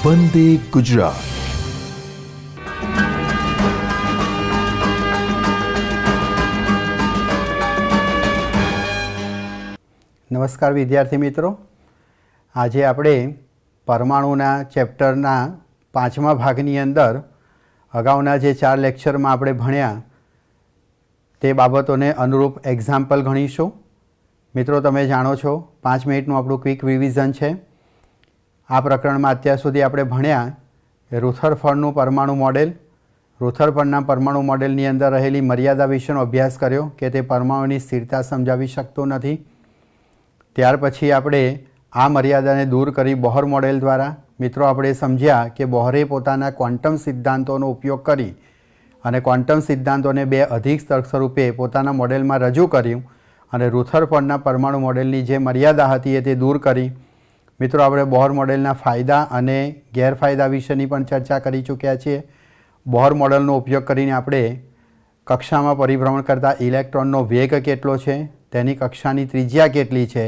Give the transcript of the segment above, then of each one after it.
વંદે ગુજરાત. નમસ્કાર વિદ્યાર્થી મિત્રો, આજે આપણે પરમાણુના ચેપ્ટરના 5મા ભાગની અંદર અગાઉના જે 4 લેક્ચરમાં આપણે ભણ્યા તે બાબતોને અનુરૂપ એક્ઝામ્પલ ગણીશું. મિત્રો, તમે જાણો છો 5 મિનિટનું આપણું ક્વિક રિવિઝન છે. આ પ્રકરણમાં અત્યાર સુધી આપણે ભણ્યા રુથરફર્ડનું પરમાણુ મોડેલ. રુથરફર્ડના પરમાણુ મોડેલની અંદર રહેલી મર્યાદા વિશેનો અભ્યાસ કર્યો કે તે પરમાણુની સ્થિરતા સમજાવી શકતું નથી. ત્યાર પછી આપણે આ મર્યાદાને દૂર કરી બોહર મોડેલ દ્વારા મિત્રો આપણે સમજ્યા કે બોહરે પોતાના ક્વોન્ટમ સિદ્ધાંતોનો ઉપયોગ કરી અને ક્વોન્ટમ સિદ્ધાંતોને 2 અધિક તર્ક સ્વરૂપે પોતાના મોડેલમાં રજૂ કર્યું અને રુથરફર્ડના પરમાણુ મોડેલની જે મર્યાદા હતી તે દૂર કરી. મિત્રો, આપણે બોહર મોડેલના ફાયદા અને ગેરફાયદા વિશેની પણ ચર્ચા કરી ચૂક્યા છીએ. બોહર મોડેલનો ઉપયોગ કરીને આપણે કક્ષામાં પરિભ્રમણ કરતા ઇલેક્ટ્રોનનો વેગ કેટલો છે, તેની કક્ષાની ત્રિજ્યા કેટલી છે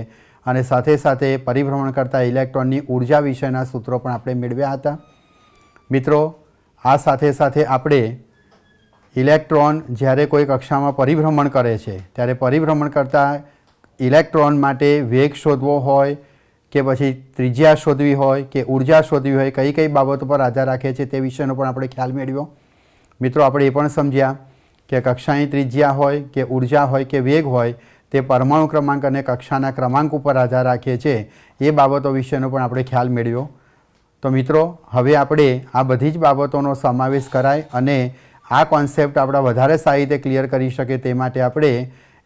અને સાથે સાથે પરિભ્રમણ કરતા ઇલેક્ટ્રોનની ઉર્જા વિશેના સૂત્રો પણ આપણે મેળવ્યા હતા. મિત્રો, આ સાથે સાથે આપણે ઇલેક્ટ્રોન જ્યારે કોઈ કક્ષામાં પરિભ્રમણ કરે છે ત્યારે પરિભ્રમણ કરતા ઇલેક્ટ્રોન માટે વેગ શોધવો હોય કે પછી ત્રિજ્યા શોધવી હોય કે ઉર્જા શોધવી હોય, કઈ કઈ બાબતો પર આધાર રાખે છે તે વિશેનો પણ આપણે ખ્યાલ મેળવ્યો. મિત્રો, આપણે એ પણ સમજ્યા કે કક્ષાની ત્રિજ્યા હોય કે ઉર્જા હોય કે વેગ હોય તે પરમાણુ ક્રમાંક અને કક્ષાના ક્રમાંક ઉપર આધાર રાખે છે. એ બાબતો વિશેનો પણ આપણે ખ્યાલ મેળવ્યો. તો મિત્રો, હવે આપણે આ બધી જ બાબતોનો સમાવેશ કરાય અને આ કોન્સેપ્ટ આપણા વધારે સારી રીતે ક્લિયર કરી શકે તે માટે આપણે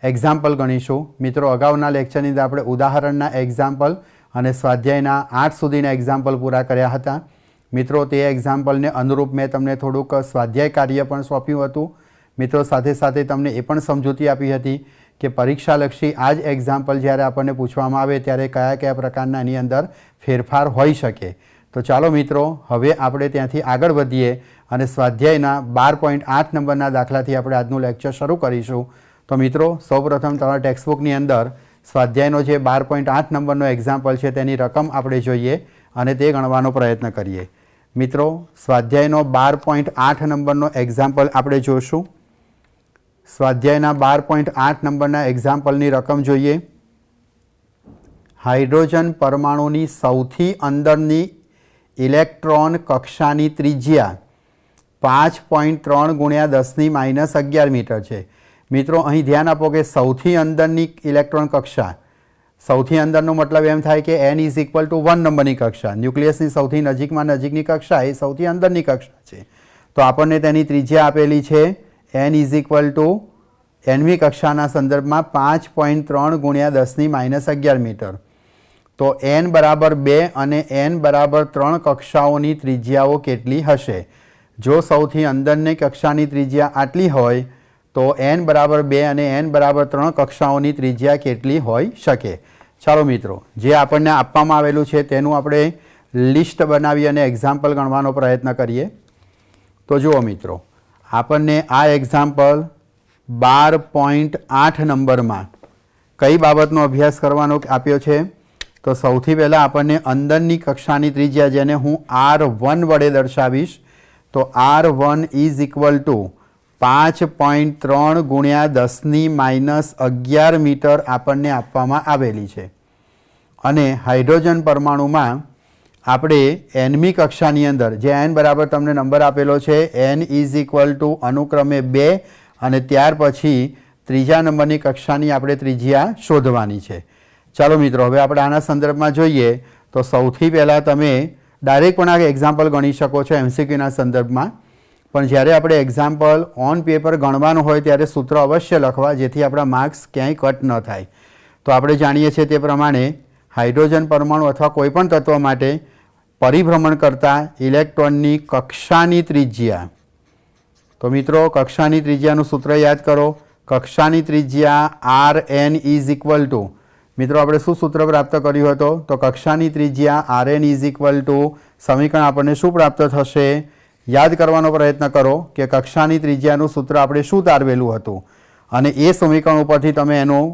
એક્ઝામ્પલ ગણીશું. મિત્રો, અગાઉના લેક્ચરની અંદર આપણે ઉદાહરણના એક્ઝામ્પલ અને સ્વાધ્યાયના 8 સુધીના એક્ઝામ્પલ પૂરા કર્યા હતા. મિત્રો, તે એક્ઝામ્પલને અનુરૂપ મેં તમને થોડુંક સ્વાધ્યાય કાર્ય પણ સોંપ્યું હતું. મિત્રો, સાથે સાથે તમને એ પણ સમજૂતી આપી હતી કે પરીક્ષાલક્ષી આ જ એક્ઝામ્પલ જ્યારે આપણને પૂછવામાં આવે ત્યારે કયા કયા પ્રકારના એની અંદર ફેરફાર હોઈ શકે. તો ચાલો મિત્રો, હવે આપણે ત્યાંથી આગળ વધીએ અને સ્વાધ્યાયના 12.8 નંબરના દાખલાથી આપણે આજનું લેક્ચર શરૂ કરીશું. તો મિત્રો, સૌપ્રથમ તમારા ટેક્સ્ટબુકની અંદર સ્વાધ્યાયનો જે 12.8 નંબરનો એક્ઝામ્પલ છે તેની રકમ આપણે જોઈએ અને તે ગણવાનો પ્રયત્ન કરીએ. મિત્રો, સ્વાધ્યાયનો 12.8 નંબરનો એક્ઝામ્પલ આપણે જોશું. સ્વાધ્યાયના 12.8 નંબરના એક્ઝામ્પલની રકમ જોઈએ. હાઇડ્રોજન પરમાણુની સૌથી અંદરની ઇલેક્ટ્રોન કક્ષાની ત્રિજ્યા 5.3 × 10⁻11 મીટર છે. મિત્રો, અહીં ધ્યાન આપો કે સૌથી અંદરની ઇલેક્ટ્રોન કક્ષા, સૌથી અંદરનો મતલબ એમ થાય કે n = 1 નંબરની કક્ષા. ન્યુક્લિયસની સૌથી નજીકમાં નજીકની કક્ષા એ સૌથી અંદરની કક્ષા છે. તો આપણને તેની ત્રિજ્યા આપેલી છે n = nમી કક્ષાના સંદર્ભમાં 5.3 × 10⁻11 મીટર. તો n બરાબર 2 અને n બરાબર 3 કક્ષાઓની ત્રિજ્યાઓ કેટલી હશે? જો સૌથી અંદરની કક્ષાની ત્રિજ્યા આટલી હોય તો n બરાબર 2 અને n બરાબર 3 કક્ષાઓની ત્રિજ્યા કેટલી હોઈ શકે? ચાલો મિત્રો, જે આપણને આપવામાં આવેલું છે તેનું આપણે લિસ્ટ બનાવી અને એક્ઝામ્પલ ગણવાનો પ્રયત્ન કરીએ. તો જુઓ મિત્રો, આપણને આ એક્ઝામ્પલ 12.8 નંબરમાં કઈ બાબતનો અભ્યાસ કરવાનો આપ્યો છે? તો સૌથી પહેલાં આપણને અંદરની કક્ષાની ત્રિજ્યા, જેને હું R1 વડે દર્શાવીશ, તો R1 = 5.3 × 10⁻11 મીટર આપણને આપવામાં આવેલી છે. અને હાઇડ્રોજન પરમાણુમાં આપણે nમી કક્ષાની અંદર જે n બરાબર તમને નંબર આપેલો છે, n = અનુક્રમે 2 અને ત્યાર પછી ત્રીજા નંબરની કક્ષાની આપણે ત્રિજ્યા શોધવાની છે. ચાલો મિત્રો, હવે આપણે આના સંદર્ભમાં જોઈએ તો સૌથી પહેલાં તમે ડાયરેક્ટ પણ આ એક્ઝામ્પલ ગણી શકો છો MCQના સંદર્ભમાં. પણ જ્યારે આપણે એક્ઝામ્પલ ઓન પેપર ગણવાનું હોય ત્યારે સૂત્ર અવશ્ય લખવા, જેથી આપણા માર્ક્સ ક્યાંય કટ ન થાય. તો આપણે જાણીએ છીએ તે પ્રમાણે હાઇડ્રોજન પરમાણુ અથવા કોઈપણ તત્વ માટે પરિભ્રમણ કરતા ઇલેક્ટ્રોનની કક્ષાની ત્રિજ્યા. તો મિત્રો, કક્ષાની ત્રિજ્યાનું સૂત્ર યાદ કરો. કક્ષાની ત્રિજ્યા Rn = મિત્રો, આપણે શું સૂત્ર પ્રાપ્ત કર્યું હતું? તો કક્ષાની ત્રિજ્યા Rn = સમીકરણ આપણને શું પ્રાપ્ત થશે? યાદ કરવાનો પ્રયત્ન કરો કે કક્ષાની ત્રિજ્યાનું સૂત્ર આપણે શું તારવેલું હતું અને એ સમીકરણ ઉપરથી તમે એનું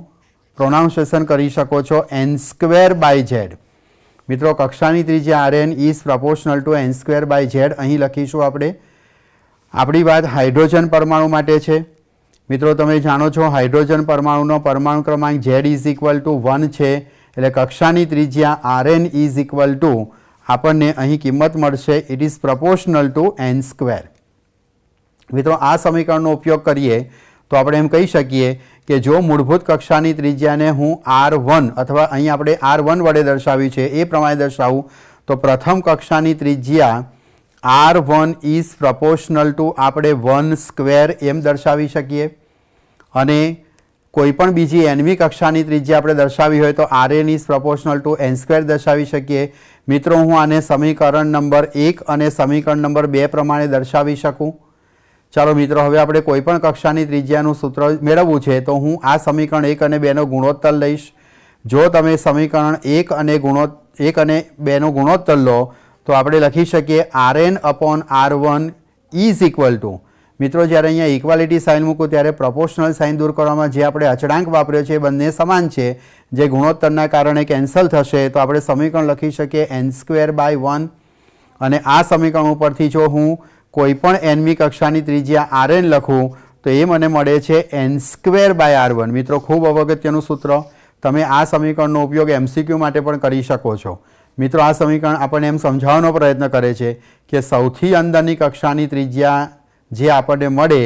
પ્રોનાઉન્સિએશન કરી શકો છો n² / z. મિત્રો કક્ષાની ત્રિજ્યા Rn is proportional two n²/z અહીં લખીશું આપણે. આપણી વાત હાઇડ્રોજન પરમાણુ માટે છે. મિત્રો તમે જાણો છો હાઇડ્રોજન પરમાણુનો પરમાણુ ક્રમાંક Z = 1 છે, એટલે કક્ષાની ત્રિજ્યા Rn = આપણને અહીં કિંમત મળશે it is proportional two n². મિત્રો આ સમીકરણનો ઉપયોગ કરીએ તો આપણે એમ કહી શકીએ કે જો મૂળભૂત કક્ષાની ત્રિજ્યાને હું R1 અથવા અહીં આપણે R1 વડે દર્શાવી છે એ પ્રમાણે દર્શાવું તો પ્રથમ કક્ષાની ત્રિજ્યા R1 ઇઝ પ્રપોર્શનલ ટુ આપણે 1² એમ દર્શાવી શકીએ. અને કોઈપણ બીજી nમી કક્ષાની ત્રિજ્યા આપણે દર્શાવી હોય તો Rn is proportional two n² દર્શાવી શકીએ. મિત્રો હું આને સમીકરણ નંબર 1 અને સમીકરણ નંબર 2 પ્રમાણે દર્શાવી શકું. ચાલો મિત્રો હવે આપણે કોઈપણ કક્ષાની ત્રિજ્યાનું સૂત્ર મેળવવું છે તો હું આ સમીકરણ 1 અને 2 નો ગુણોત્તર લઈશ. જો તમે સમીકરણ 1 અને 2 નો ગુણોત્તર લો તો આપણે લખી શકીએ Rn/R1 ઇઝ ઇક્વલ ટુ, મિત્રો જ્યારે અહીંયા ઇક્વાલિટી સાઇન મૂકું ત્યારે પ્રપોર્શનલ સાઇન દૂર કરવામાં જે આપણે અચળાંક વાપર્યો છે એ બંને સમાન છે, જે ગુણોત્તરના કારણે કેન્સલ થશે. તો આપણે સમીકરણ લખી શકીએ n²/1. અને આ સમીકરણ ઉપરથી જો હું કોઈપણ nમી કક્ષાની ત્રિજ્યા Rn લખું તો એ મને મળે છે n²/R1. મિત્રો ખૂબ અગત્યનું સૂત્ર. તમે આ સમીકરણનો ઉપયોગ MCQ માટે પણ કરી શકો છો. મિત્રો આ સમીકરણ આપણને એમ સમજાવવાનો પ્રયત્ન કરે છે કે સૌથી અંદરની કક્ષાની ત્રિજ્યા જે આપણને મળે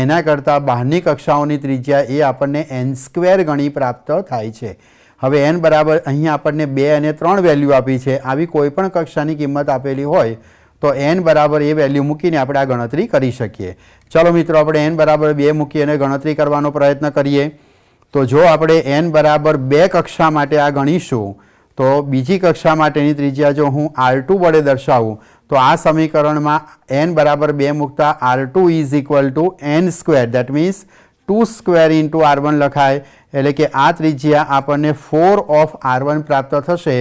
એના કરતાં બહારની કક્ષાઓની ત્રિજ્યા એ આપણને n² ગણી પ્રાપ્ત થાય છે. હવે n બરાબર અહીં આપણને 2 અને 3 વેલ્યુ આપી છે. આવી કોઈપણ કક્ષાની કિંમત આપેલી હોય તો n બરાબર એ વેલ્યુ મૂકીને આપણે આ ગણતરી કરી શકીએ. ચલો મિત્રો આપણે n બરાબર 2 મૂકી અને ગણતરી કરવાનો પ્રયત્ન કરીએ. તો જો આપણે n બરાબર 2 કક્ષા માટે આ ગણીશું તો બીજી કક્ષા માટેની ત્રિજ્યા જો હું R2 વડે દર્શાવું તો આ સમીકરણમાં n બરાબર 2 મૂકતા R2 is equal two n², that means 2² × R1 લખાય. એટલે કે આ ત્રિજ્યા આપણને 4/R1 પ્રાપ્ત થશે.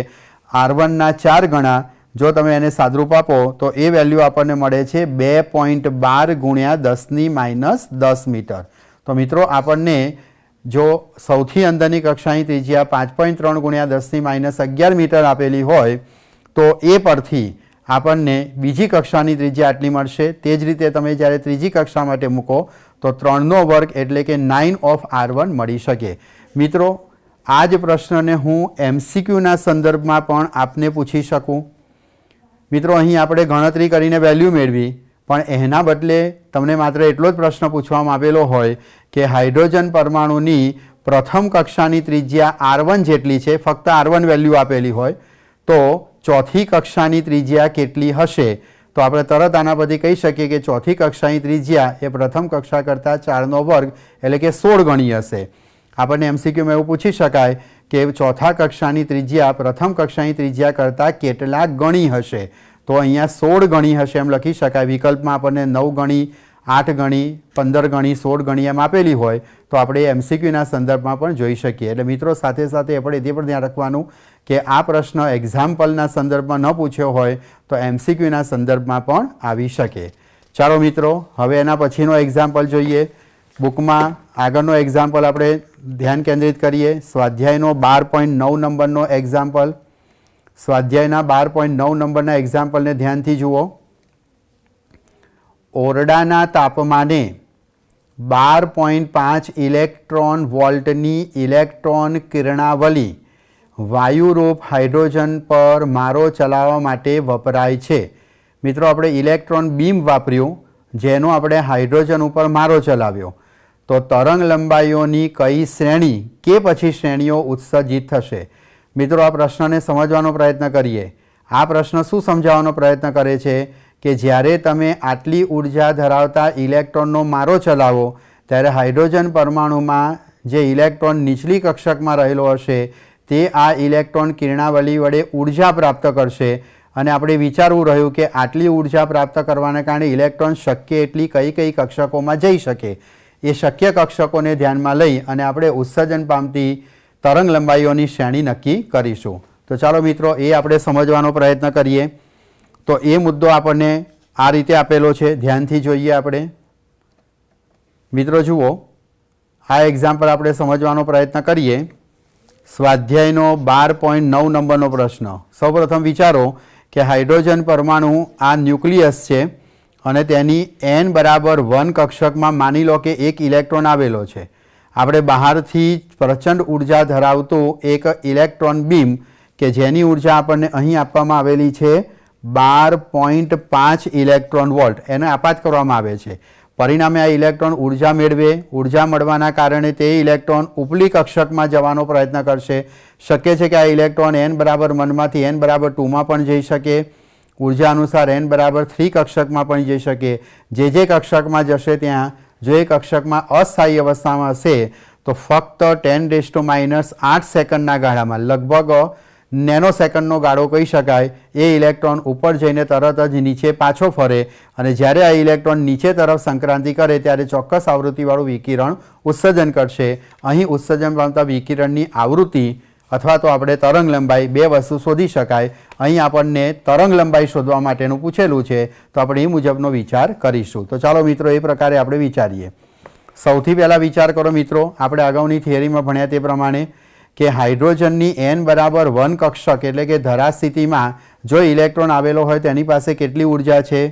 R1ના 4 ગણા. જો તમે એને સાદરૂપ આપો તો એ વેલ્યુ આપણને મળે છે 2.12 × 10⁻10 મીટર. તો મિત્રો આપણને જો સૌથી અંદરની કક્ષાની ત્રિજ્યા 5.3 × 10⁻11 મીટર આપેલી હોય તો એ પરથી આપણને બીજી કક્ષાની ત્રિજ્યા આટલી મળશે. તે જ રીતે તમે જ્યારે ત્રીજી કક્ષા માટે મૂકો તો 3નો વર્ગ એટલે કે 9/R1 મળી શકે. મિત્રો આ જ પ્રશ્નને હું MCQના સંદર્ભમાં પણ આપને પૂછી શકું. મિત્રો અહીં આપણે ગણતરી કરીને વેલ્યુ મેળવી, પણ એના બદલે તમને માત્ર એટલો જ પ્રશ્ન પૂછવામાં આવેલો હોય કે હાઇડ્રોજન પરમાણુની પ્રથમ કક્ષાની ત્રિજ્યા R1 જેટલી છે, ફક્ત R1 વેલ્યુ આપેલી હોય તો ચોથી કક્ષાની ત્રિજ્યા કેટલી હશે? તો આપણે તરત આના પરથી કહી શકીએ કે ચોથી કક્ષાની ત્રિજ્યા એ પ્રથમ કક્ષા કરતાં 4નો વર્ગ એટલે કે 16 ગણી હશે. આપણને MCQમાં એવું પૂછી શકાય કે ચોથા કક્ષાની ત્રિજ્યા પ્રથમ કક્ષાની ત્રિજ્યા કરતાં કેટલા ગણી હશે? તો અહીંયા 16 ગણી હશે એમ લખી શકાય. વિકલ્પમાં આપણને 9 ગણી, 8 ગણી, 15 ગણી, 16 ગણી એમ આપેલી હોય તો આપણે MCQના સંદર્ભમાં પણ જોઈ શકીએ. એટલે મિત્રો સાથે સાથે આપણે તે પણ ધ્યાન રાખવાનું કે આ પ્રશ્ન એક્ઝામ્પલના સંદર્ભમાં ન પૂછ્યો હોય તો MCQના સંદર્ભમાં પણ આવી શકે. ચાલો મિત્રો હવે એના પછીનો એક્ઝામ્પલ જોઈએ. બુકમાં આગળનો એક્ઝામ્પલ આપણે ધ્યાન કેન્દ્રિત કરીએ. સ્વાધ્યાયનો 12.9 નંબરનો એક્ઝામ્પલ. સ્વાધ્યાયના 12.9 નંબરના એક્ઝામ્પલને ધ્યાનથી જુઓ. ઓરડાના તાપમાને 12.5 ઇલેક્ટ્રોન વોલ્ટની ઇલેક્ટ્રોન કિરણાવલી વાયુરૂપ હાઇડ્રોજન પર મારો ચલાવવા માટે વપરાય છે. મિત્રો આપણે ઇલેક્ટ્રોન બીમ વાપર્યું જેનો આપણે હાઇડ્રોજન ઉપર મારો ચલાવ્યો. તો તરંગ લંબાઈઓની કઈ શ્રેણી કે પછી શ્રેણીઓ ઉત્સર્જિત થશે? મિત્રો આ પ્રશ્નને સમજવાનો પ્રયત્ન કરીએ. આ પ્રશ્ન શું સમજાવવાનો પ્રયત્ન કરે છે કે જ્યારે તમે આટલી ઉર્જા ધરાવતા ઇલેક્ટ્રોનનો મારો ચલાવો ત્યારે હાઇડ્રોજન પરમાણુમાં જે ઇલેક્ટ્રોન નીચલી કક્ષકમાં રહેલો હશે તે આ ઇલેક્ટ્રોન કિરણાવલી વડે ઉર્જા પ્રાપ્ત કરશે. અને આપણે વિચારવું રહ્યું કે આટલી ઉર્જા પ્રાપ્ત કરવાને કારણે ઇલેક્ટ્રોન શક્ય એટલી કઈ કઈ કક્ષકોમાં જઈ શકે. એ શક્ય કક્ષકોને ધ્યાનમાં લઈ અને આપણે ઉત્સર્જન પામતી તરંગ લંબાઈઓની શ્રેણી નક્કી કરીશું. તો ચાલો મિત્રો એ આપણે સમજવાનો પ્રયત્ન કરીએ. તો એ મુદ્દો આપણને આ રીતે આપેલો છે, ધ્યાનથી જોઈએ આપણે. મિત્રો જુઓ, આ એક્ઝામ્પલ આપણે સમજવાનો પ્રયત્ન કરીએ. સ્વાધ્યાયનો 12.9 નંબરનો પ્રશ્ન। સૌપ્રથમ વિચારો કે હાઇડ્રોજન પરમાણુ આ ન્યુક્લિયસ છે અને તેની n બરાબર 1 કક્ષકમાં માની લો કે એક ઇલેક્ટ્રોન આવેલો છે। આપણે બહારથી પ્રચંડ ઉર્જા ધરાવતું એક ઇલેક્ટ્રોન બીમ કે જેની ઉર્જા આપણને અહીં આપવામાં આવેલી છે 12.5 ઇલેક્ટ્રોન વોલ્ટ, એને આપાત કરવામાં આવે છે। પરિણામે આ ઇલેક્ટ્રોન ઉર્જા મેળવે, ઉર્જા મળવાના કારણે તે ઇલેક્ટ્રોન ઉપલી કક્ષકમાં જવાનો પ્રયત્ન કરશે। શક્ય છે કે આ ઇલેક્ટ્રોન n બરાબર 1 માંથી n બરાબર 2 માં પણ જઈ શકે, ઉર્જા અનુસાર n બરાબર 3 કક્ષકમાં પણ જઈ શકે। જે કક્ષકમાં જશે ત્યાં જો એ કક્ષકમાં અસ્થાયી અવસ્થામાં હશે તો ફક્ત 10⁻8 સેકન્ડના ગાળામાં, લગભગ નેનો સેકન્ડનો ગાળો કહી શકાય, એ ઇલેક્ટ્રોન ઉપર જઈને તરત જ નીચે પાછો ફરે અને જ્યારે આ ઇલેક્ટ્રોન નીચે તરફ સંક્રાંતિ કરે ત્યારે ચોક્કસ આવૃત્તિવાળું વિકિરણ ઉત્સર્જન કરશે। અહીં ઉત્સર્જન પામતા વિકિરણની આવૃત્તિ અથવા તો આપણે તરંગ લંબાઈ બે વસ્તુ શોધી શકાય। અહીં આપણને તરંગ લંબાઈ શોધવા માટેનું પૂછેલું છે તો આપણે એ મુજબનો વિચાર કરીશું। તો ચાલો મિત્રો એ પ્રકારે આપણે વિચારીએ। સૌથી પહેલાં વિચાર કરો મિત્રો, આપણે અગાઉની થિયરીમાં ભણ્યા તે પ્રમાણે કે હાઇડ્રોજનની n બરાબર 1 કક્ષક એટલે કે ધરા સ્થિતિમાં જો ઇલેક્ટ્રોન આવેલો હોય તેની પાસે કેટલી ઉર્જા છે?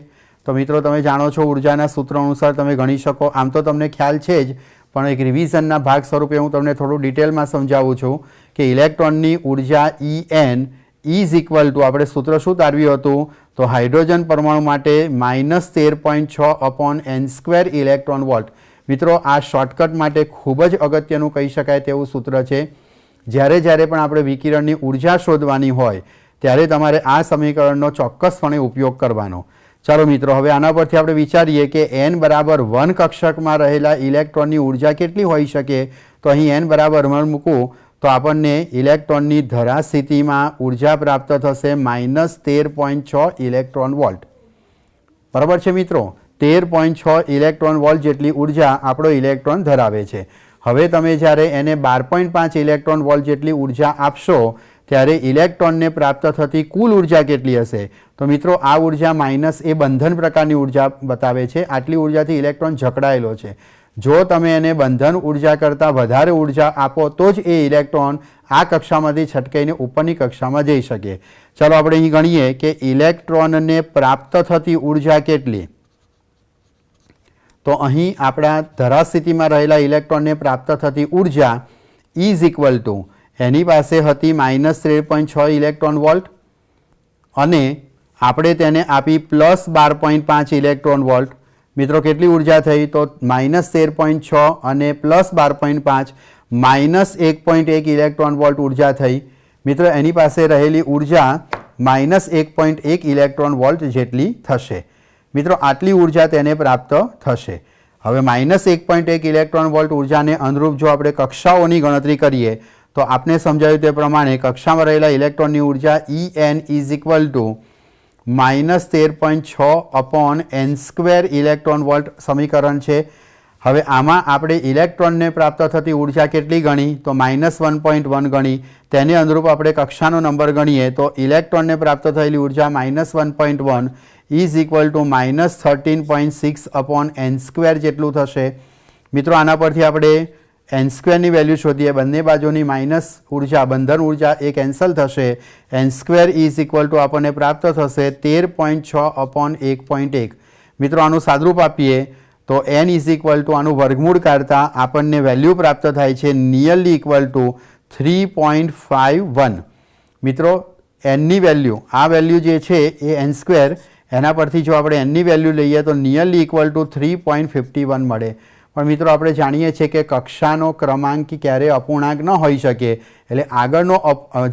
તો મિત્રો તમે જાણો છો ઉર્જાના સૂત્ર અનુસાર તમે ગણી શકો। આમ તો તમને ખ્યાલ છે જ, પણ એક રિવિઝનના ભાગ સ્વરૂપે હું તમને થોડું ડિટેલમાં સમજાવું છું કે ઇલેક્ટ્રોનની ઉર્જા En ઇઝ ઇક્વલ ટુ, આપણે સૂત્ર શું તારવ્યું હતું? તો હાઇડ્રોજન પરમાણુ માટે -13.6 અપોન n² ઇલેક્ટ્રોન વોલ્ટ। મિત્રો આ શોર્ટકટ માટે ખૂબ જ અગત્યનું કહી શકાય તેવું સૂત્ર છે। જ્યારે પણ આપણે વિકિરણની ઉર્જા શોધવાની હોય ત્યારે તમારે આ સમીકરણનો ચોક્કસપણે ઉપયોગ કરવાનો। ચાલો મિત્રો હવે આના પરથી આપણે વિચારીએ કે n બરાબર 1 કક્ષકમાં રહેલા ઇલેક્ટ્રોનની ઉર્જા કેટલી હોઈ શકે? તો અહીં n બરાબર 1 મૂકું તો આપણને ઇલેક્ટ્રોનની ધરા સ્થિતિમાં ઉર્જા પ્રાપ્ત થશે -13.6 ઇલેક્ટ્રોન વોલ્ટ। બરાબર છે મિત્રો, 13.6 ઇલેક્ટ્રોન વોલ્ટ જેટલી ઉર્જા આપણો ઇલેક્ટ્રોન ધરાવે છે। હવે તમે જ્યારે એને 12.5 ઇલેક્ટ્રોન વોલ્ટ જેટલી ઉર્જા આપશો ત્યારે ઇલેક્ટ્રોનને પ્રાપ્ત થતી કુલ ઉર્જા કેટલી હશે? તો મિત્રો આ ઉર્જા માઇનસ એ બંધન પ્રકારની ઉર્જા બતાવે છે। આટલી ઉર્જાથી ઇલેક્ટ્રોન જકડાયેલો છે। જો તમે એને બંધન ઉર્જા કરતાં વધારે ઉર્જા આપો તો જ એ ઇલેક્ટ્રોન આ કક્ષામાંથી છટકાઈને ઉપરની કક્ષામાં જઈ શકે। ચાલો આપણે અહીં ગણીએ કે ઇલેક્ટ્રોનને પ્રાપ્ત થતી ઉર્જા કેટલી? તો અહીં આપણા ધરા સ્થિતિમાં રહેલા ઇલેક્ટ્રોનને પ્રાપ્ત થતી ઉર્જા ઇઝ ઇક્વલ ટુ, એની પાસે હતી -13.6 ઇલેક્ટ્રોન વોલ્ટ અને આપણે તેને આપી +12.5 ઇલેક્ટ્રોન વોલ્ટ। મિત્રો કેટલી ઉર્જા થઈ? તો -13.6 અને +12.5 -1.1 ઇલેક્ટ્રોન વોલ્ટ ઉર્જા થઈ। મિત્રો એની પાસે રહેલી ઉર્જા -1.1 ઇલેક્ટ્રોન વોલ્ટ જેટલી થશે। મિત્રો આટલી ઉર્જા તેને પ્રાપ્ત થશે। હવે -1.1 ઇલેક્ટ્રોન વોલ્ટ ઉર્જાને અનુરૂપ જો આપણે કક્ષાઓની ગણતરી કરીએ તો આપને સમજાવ્યું તે પ્રમાણે કક્ષામાં રહેલા ઇલેક્ટ્રોનની ઉર્જા En is equal two -13.6 upon n² electron volt સમીકરણ છે। હવે આમાં આપણે ઇલેક્ટ્રોનને પ્રાપ્ત થતી ઉર્જા કેટલી ગણી? તો -1.1 ગણી। તેને અનુરૂપ આપણે કક્ષાનો નંબર ગણીએ તો ઇલેક્ટ્રોનને પ્રાપ્ત થયેલી ઉર્જા -1.1 is equal two -13.6 upon n² જેટલું થશે। મિત્રો આના પરથી આપણે n² ની વેલ્યુ શોધીએ, બંને બાજુની માઇનસ ઉર્જા, બંધન ઉર્જા એ કેન્સલ થશે। n² ઇઝ ઇક્વલ ટુ આપણને પ્રાપ્ત થશે 13.6 અપોન 1.1। મિત્રો આનું સાદરૂપ આપીએ તો n ઇઝ ઇક્વલ ટુ આનું વર્ગમૂળ કાઢતા આપણને વેલ્યુ પ્રાપ્ત થાય છે નિયરલી ઇક્વલ ટુ 3.51। મિત્રો nની વેલ્યુ, આ વેલ્યુ જે છે એ n², એના પરથી જો આપણે nની વેલ્યુ લઈએ તો નિયરલી ઇક્વલ ટુ 3.51 મળે। પણ મિત્રો આપણે જાણીએ છીએ કે કક્ષાનો ક્રમાંક ક્યારેય અપૂર્ણાંક ન હોઈ શકે, એટલે આગળનો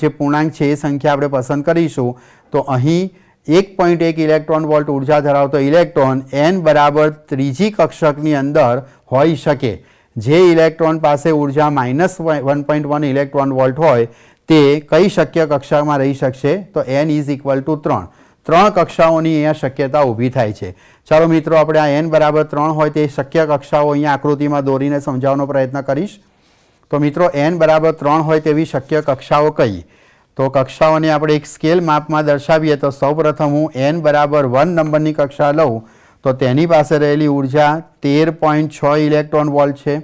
જે પૂર્ણાંક છે એ સંખ્યા આપણે પસંદ કરીશું। તો અહીં 1.1 ઇલેક્ટ્રોન વોલ્ટ ઉર્જા ધરાવતો ઇલેક્ટ્રોન n બરાબર ત્રીજી કક્ષકની અંદર હોઈ શકે। જે ઇલેક્ટ્રોન પાસે ઉર્જા -1.1 ઇલેક્ટ્રોન વોલ્ટ હોય તે કઈ શક્ય કક્ષામાં રહી શકશે? તો n ઇઝ ઇક્વલ ટુ 3। 3 કક્ષાઓની અહીંયા શક્યતા ઊભી થાય છે। ચાલો મિત્રો આપણે આ n બરાબર 3 હોય તે શક્ય કક્ષાઓ અહીંયા આકૃતિમાં દોરીને સમજાવવાનો પ્રયત્ન કરીશ। તો મિત્રો n બરાબર 3 હોય તેવી શક્ય કક્ષાઓ કઈ? તો કક્ષાઓને આપણે એક સ્કેલ માપમાં દર્શાવીએ તો સૌપ્રથમ હું n બરાબર 1 નંબરની કક્ષા લઉં તો તેની પાસે રહેલી ઉર્જા 13.6 ઇલેક્ટ્રોન વોલ્ટ છે।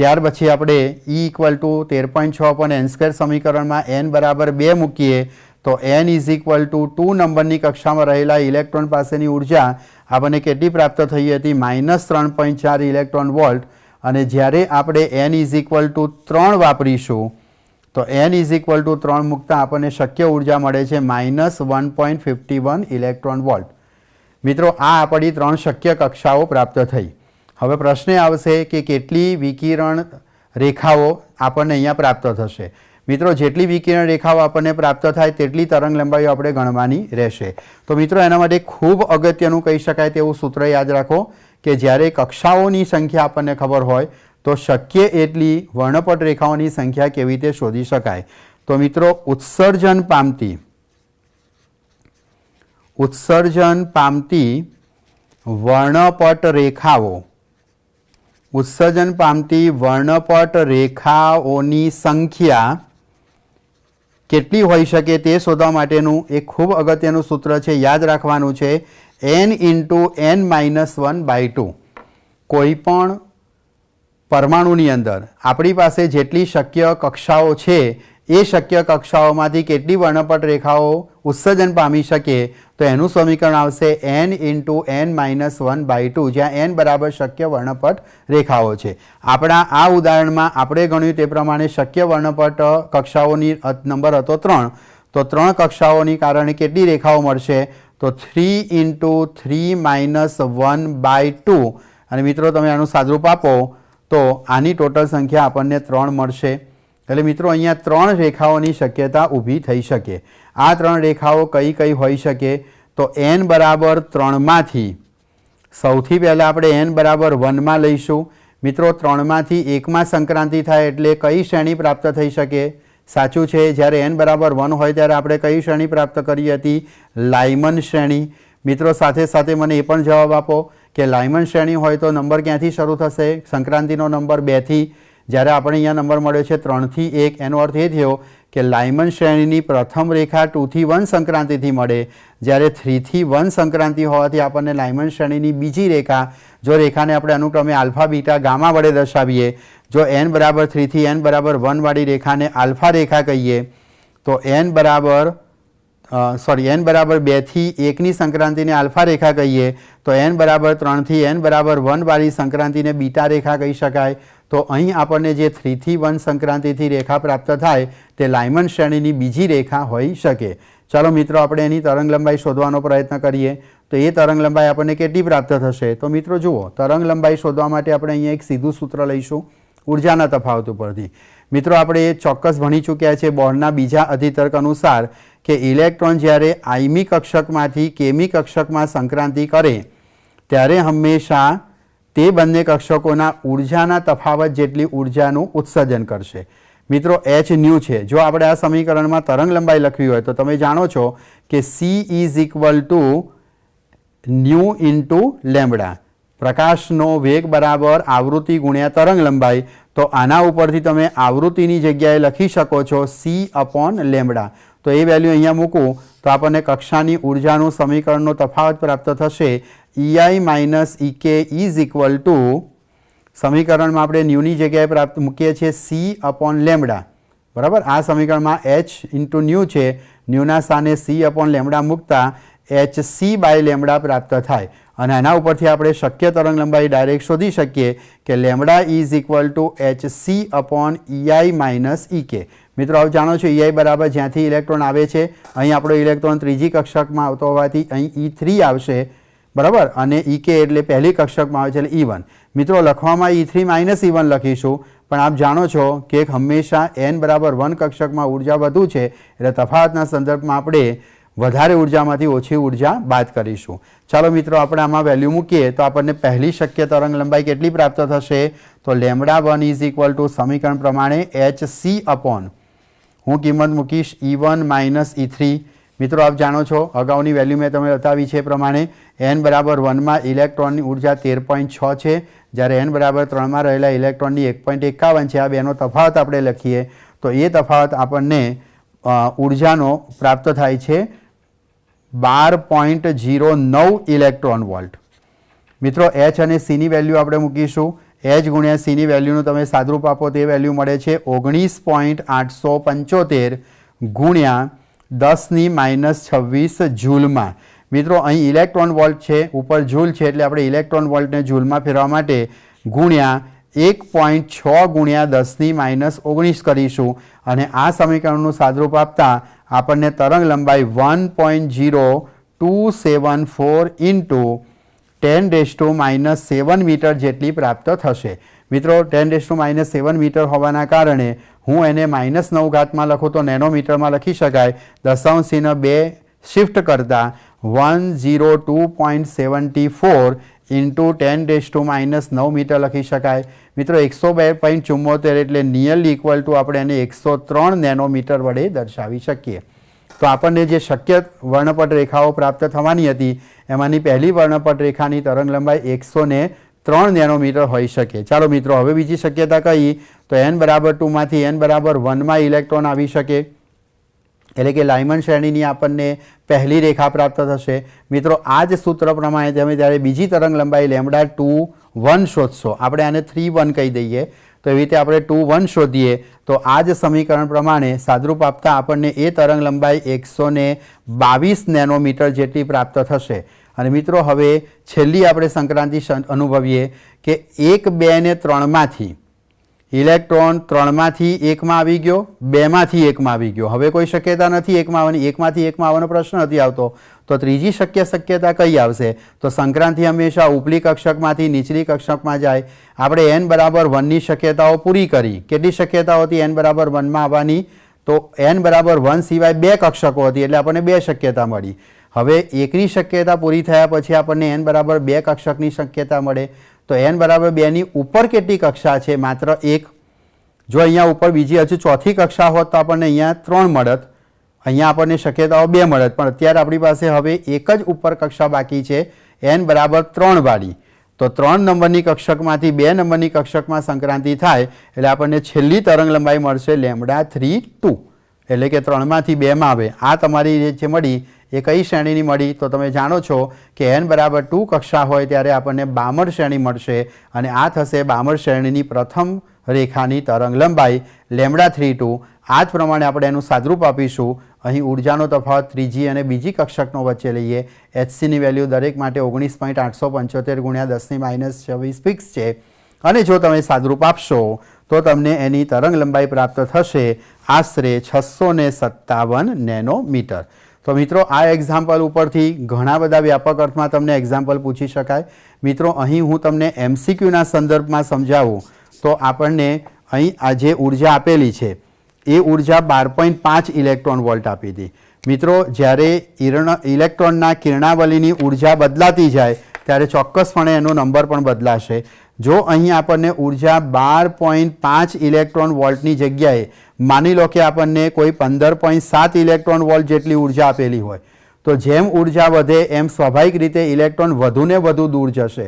ત્યાર પછી આપણે E ઇક્વલ ટુ 13.6/n² સમીકરણમાં n બરાબર 2 મૂકીએ તો n ઇઝ ઇક્વલ ટુ 2 નંબરની કક્ષામાં રહેલા ઇલેક્ટ્રોન પાસેની ઉર્જા આપણને કેટલી પ્રાપ્ત થઈ હતી? -3.4 ઇલેક્ટ્રોન વોલ્ટ. અને જ્યારે આપણે n ઇઝ ઇક્વલ ટુ 3 વાપરીશું તો n ઇઝ ઇક્વલ ટુ 3 મૂકતા આપણને શક્ય ઉર્જા મળે છે -1.51 ઇલેક્ટ્રોન વોલ્ટ. મિત્રો, આ આપણી 3 શક્ય કક્ષાઓ પ્રાપ્ત થઈ. હવે પ્રશ્ન આવશે કે કેટલી વિકિરણ રેખાઓ આપણને અહીંયા પ્રાપ્ત થશે. મિત્રો, જેટલી વિકિરણ રેખાઓ આપણને પ્રાપ્ત થાય તેટલી તરંગ લંબાઈઓ આપણે ગણવાની રહેશે. તો મિત્રો, એના માટે ખૂબ અગત્યનું કહી શકાય તેવું સૂત્ર યાદ રાખો કે જ્યારે કક્ષાઓની સંખ્યા આપણને ખબર હોય તો શક્ય એટલી વર્ણપટ રેખાઓની સંખ્યા કેવી રીતે શોધી શકાય. તો મિત્રો, ઉત્સર્જન પામતી વર્ણપટ રેખાઓની સંખ્યા કેટલી હોઈ શકે તે શોધવા માટેનું એક ખૂબ અગત્યનું સૂત્ર છે, યાદ રાખવાનું છે, n × n-1/2. કોઈ પણ પરમાણુની અંદર આપણી પાસે જેટલી શક્ય કક્ષાઓ છે એ શક્ય કક્ષાઓમાંથી કેટલી વર્ણપટ રેખાઓ ઉત્સર્જન પામી શકે તો એનું સમીકરણ આવશે n × n-1/2, જ્યાં n બરાબર શક્ય વર્ણપટ રેખાઓ છે. આપણા આ ઉદાહરણમાં આપણે ગણ્યું તે પ્રમાણે શક્ય વર્ણપટ કક્ષાઓની નંબર હતો 3. તો 3 કક્ષાઓની કારણે કેટલી રેખાઓ મળશે? તો 3 × 3-1/2. અને મિત્રો, તમે આનું સાદરૂપ આપો તો આની ટોટલ સંખ્યા આપણને 3 મળશે. એટલે મિત્રો, અહીંયા 3 રેખાઓની શક્યતા ઊભી થઈ શકે. આ 3 રેખાઓ કઈ કઈ હોઈ શકે? તો n બરાબર 3માંથી સૌથી પહેલાં આપણે n બરાબર 1માં લઈશું. મિત્રો, 3માંથી 1માં સંક્રાંતિ થાય એટલે કઈ શ્રેણી પ્રાપ્ત થઈ શકે? સાચું છે, જ્યારે n બરાબર 1 હોય ત્યારે આપણે કઈ શ્રેણી પ્રાપ્ત કરી હતી? લાયમન શ્રેણી. મિત્રો, સાથે સાથે મને એ પણ જવાબ આપો કે લાયમન શ્રેણી હોય તો નંબર ક્યાંથી શરૂ થશે? સંક્રાંતિનો નંબર 2થી. જ્યારે આપણે અહીંયા નંબર મળ્યો છે 3થી 1, એનો અર્થ એ થયો કે લાયમન શ્રેણીની પ્રથમ રેખા 2 થી 1 સંક્રાંતિથી મળે, જ્યારે 3 થી 1 સંક્રાંતિ હોવાથી આપણને લાયમન શ્રેણીની બીજી રેખા, જો રેખાને આપણે અનુક્રમે આલ્ફા, બીટા, ગામા વડે દર્શાવીએ, જો n બરાબર 3 થી n બરાબર 1 વાળી રેખાને આલ્ફા રેખા કહીએ તો n બરાબર 2 થી 1ની સંક્રાંતિને આલ્ફા રેખા કહીએ તો n બરાબર 3 થી n બરાબર 1 વાળી સંક્રાંતિને બીટા રેખા કહી શકાય. તો અહીં આપણને જે 3 થી 1 સંક્રાંતિથી રેખા પ્રાપ્ત થાય તે લાયમન શ્રેણીની બીજી રેખા હોઈ શકે. ચાલો મિત્રો, આપણે એની તરંગ લંબાઈ શોધવાનો પ્રયત્ન કરીએ. તો એ તરંગ લંબાઈ આપણને કેટલી પ્રાપ્ત થશે? તો મિત્રો જુઓ, તરંગ લંબાઈ શોધવા માટે આપણે અહીંયા એક સીધું સૂત્ર લઈશું ઉર્જાના તફાવત ઉપરથી. મિત્રો, આપણે એ ચોક્કસ ભણી ચૂક્યા છે બોર્ડના બીજા અધિતર્ક અનુસાર કે ઇલેક્ટ્રોન જ્યારે આયમી કક્ષકમાંથી કેમી કક્ષકમાં સંક્રાંતિ કરે ત્યારે હંમેશા તે બંને કક્ષકોના ઉર્જાના તફાવત જેટલી ઉર્જાનું ઉત્સર્જન કરશે. મિત્રો, h છે. જો આપણે આ સમીકરણમાં તરંગ લંબાઈ લખવી હોય તો તમે જાણો છો કે c is equal to new into lambda. પ્રકાશનો વેગ બરાબર આવૃત્તિ ગુણ્યા તરંગ લંબાઈ. તો આના ઉપરથી તમે આવૃત્તિની જગ્યાએ લખી શકો છો c/લેમ્બડા. તો એ વેલ્યુ અહીંયા મૂકું તો આપણને કક્ષાની ઉર્જાનું સમીકરણનો તફાવત પ્રાપ્ત થશે. EI - EK is equal two, સમીકરણમાં આપણે ન્યૂની જગ્યાએ મૂકીએ છીએ c/લેમ્બડા. બરાબર, આ સમીકરણમાં h × ન્યૂ છે, ન્યૂના સ્થાને c/લેમ્બડા મૂકતા hc/લેમ્બડા પ્રાપ્ત થાય. અને આના ઉપરથી આપણે શક્ય તરંગ લંબાઈ ડાયરેક્ટ શોધી શકીએ કે lambda is equal two hc/EI - EK. મિત્રો, આપ જાણો છો EI બરાબર જ્યાંથી ઇલેક્ટ્રોન આવે છે, અહીં આપણો ઇલેક્ટ્રોન ત્રીજી કક્ષકમાં આવતો હોવાથી અહીં E3 આવશે. બરાબર, અને EK એટલે પહેલી કક્ષકમાં આવે છે એટલે E1. મિત્રો, લખવામાં E3 - E1 લખીશું, પણ આપ જાણો છો કે હંમેશા n બરાબર 1 કક્ષકમાં ઉર્જા વધુ છે એટલે તફાવતના સંદર્ભમાં આપણે વધારે ઉર્જામાંથી ઓછી ઉર્જા બાદ કરીશું. ચાલો મિત્રો, આપણે આમાં વેલ્યુ મૂકીએ તો આપણને પહેલી શક્ય તરંગ લંબાઈ કેટલી પ્રાપ્ત થશે? તો λ1 ઇઝ ઇક્વલ ટુ સમીકરણ પ્રમાણે hc/, હું કિંમત મૂકીશ E1 - E3. મિત્રો, આપ જાણો છો અગાઉની વેલ્યુ મેં તમને બતાવી છે પ્રમાણે n બરાબર 1માં ઇલેક્ટ્રોનની ઉર્જા 13.6 છે, જ્યારે n બરાબર 3માં રહેલા ઇલેક્ટ્રોનની 1.51 છે. આ બેનો તફાવત આપણે લખીએ તો એ તફાવત આપણને ઉર્જાનો પ્રાપ્ત થાય છે 12.09 ઇલેક્ટ્રોન વોલ્ટ. મિત્રો, h અને c ની વેલ્યુ આપણે મૂકીશું. h ગુણ્યા c ની વેલ્યુનું તમે સાદરૂપ આપો તે વેલ્યુ મળે છે 19.875 ગુણ્યા 10⁻26 જૂલમાં. મિત્રો અહીં ઇલેક્ટ્રોન વોલ્ટ છે, ઉપર જૂલ છે, એટલે આપણે ઇલેક્ટ્રોન વોલ્ટને જૂલમાં ફેરવા માટે ગુણ્યા 1.6 ગુણ્યા 10⁻19 કરીશું અને આ સમીકરણનું સાદરૂપ આપતા આપણને તરંગ લંબાઈ 1.0274 ઇન્ટુ 10⁻⁻7 મીટર જેટલી પ્રાપ્ત થશે. મિત્રો 10⁻⁻7 મીટર હોવાના કારણે હું એને -9 લખું તો નેનોમીટરમાં લખી શકાય. દશાંશ ચિહ્ન 2 શિફ્ટ કરતા 102.74 ઇન્ટુ 10⁻⁹ મીટર લખી શકાય. મિત્રો 102.74 એટલે નિયરલી ઇક્વલ ટુ આપણે એને 103 નેનોમીટર વડે દર્શાવી શકીએ. તો આપણને જે શક્ય વર્ણપટ રેખાઓ પ્રાપ્ત થવાની હતી એમાંની પહેલી વર્ણપટ રેખાની તરંગ લંબાઈ 103 નેનોમીટર હોઈ શકે. ચાલો મિત્રો હવે બીજી શક્યતા કઈ તો n બરાબર 2 માંથી n બરાબર 1 માં ઇલેક્ટ્રોન આવી શકે, એટલે કે લાયમન શ્રેણીની આપણને પહેલી રેખા પ્રાપ્ત થશે. મિત્રો આ જ સૂત્ર પ્રમાણે તમે જ્યારે બીજી તરંગ લંબાઈ λ21 શોધશો, આપણે આને 3 1 કહી દઈએ, તો એવી રીતે આપણે 2 1 શોધીએ તો આ જ સમીકરણ પ્રમાણે સાદરૂપ આપતા આપણને એ તરંગ લંબાઈ 122 નેનોમીટર જેટલી પ્રાપ્ત થશે. અને મિત્રો હવે છેલ્લી આપણે સંક્રાંતિ અનુભવીએ કે 1 2 ને 3 માંથી ઇલેક્ટ્રોન 3 માંથી 1 માં આવી ગયો, 2 માંથી 1 માં આવી ગયો. હવે કોઈ શક્યતા નથી 1 માં આવવાની, 1 માંથી 1 માં આવવાનો પ્રશ્ન નથી આવતો. તો ત્રીજી શક્યતા કઈ આવશે તો સંક્રાંતિ હંમેશા ઉપલી કક્ષકમાંથી નીચલી કક્ષકમાં જાય. આપણે n બરાબર 1 ની શક્યતાઓ પૂરી કરી. કેટલી શક્યતાઓ હતી n બરાબર 1 માં આવવાની? તો n બરાબર 1 સિવાય 2 કક્ષકો હતી એટલે આપણને 2 શક્યતા મળી. હવે 1 ની શક્યતા પૂરી થયા પછી આપણને n બરાબર 2 કક્ષકની શક્યતા મળે. તો n બરાબર 2 ની ઉપર કેટલી કક્ષા છે? માત્ર 1. જો અહીંયા ઉપર બીજી હજુ ચોથી કક્ષા હોત તો આપણને અહીંયા 3 મળત, અહીંયા આપણને શક્યતાઓ 2 મળત, પણ અત્યારે આપણી પાસે હવે એક જ ઉપર કક્ષા બાકી છે n બરાબર 3 વાળી. તો 3 નંબરની કક્ષકમાંથી 2 નંબરની કક્ષકમાં સંક્રાંતિ થાય એટલે આપણને છેલ્લી તરંગ લંબાઈ મળશે λ32, એટલે કે 3 માંથી 2 માં આવે. આ તમારી જે મળી એ કઈ શ્રેણીની મળી તો તમે જાણો છો કે n બરાબર 2 કક્ષા હોય ત્યારે આપણને બામર શ્રેણી મળશે અને આ થશે બામર શ્રેણીની પ્રથમ રેખાની તરંગ લંબાઈ λ32. આ જ પ્રમાણે આપણે એનું સાદરૂપ આપીશું. અહીં ઉર્જાનો તફાવત ત્રીજી અને બીજી કક્ષકનો વચ્ચે લઈએ. hcની વેલ્યુ દરેક માટે 19.875 ગુણ્યા 10⁻26 ફિક્સ છે અને જો તમે સાદરૂપ આપશો તો તમને એની તરંગ લંબાઈ પ્રાપ્ત થશે આશરે 657 નેનોમીટર. તો મિત્રો આ એક્ઝામ્પલ ઉપરથી ઘણા બધા વ્યાપક અર્થમાં તમને એક્ઝામ્પલ પૂછી શકાય. મિત્રો અહીં હું તમને MCQના સંદર્ભમાં સમજાવું તો આપણને અહીં આ જે ઉર્જા આપેલી છે એ ઉર્જા 12.5 ઇલેક્ટ્રોન વોલ્ટ આપી હતી. મિત્રો જ્યારે ઇલેક્ટ્રોનના કિરણાવલીની ઉર્જા બદલાતી જાય ત્યારે ચોક્કસપણે એનો નંબર પણ બદલાશે. જો અહીં આપણને ઉર્જા 12.5 ઇલેક્ટ્રોન વોલ્ટની જગ્યાએ માની લો કે આપણને કોઈ 15.7 ઇલેક્ટ્રોન વોલ્ટ જેટલી ઉર્જા આપેલી હોય તો જેમ ઉર્જા વધે એમ સ્વાભાવિક રીતે ઇલેક્ટ્રોન વધુને વધુ દૂર જશે.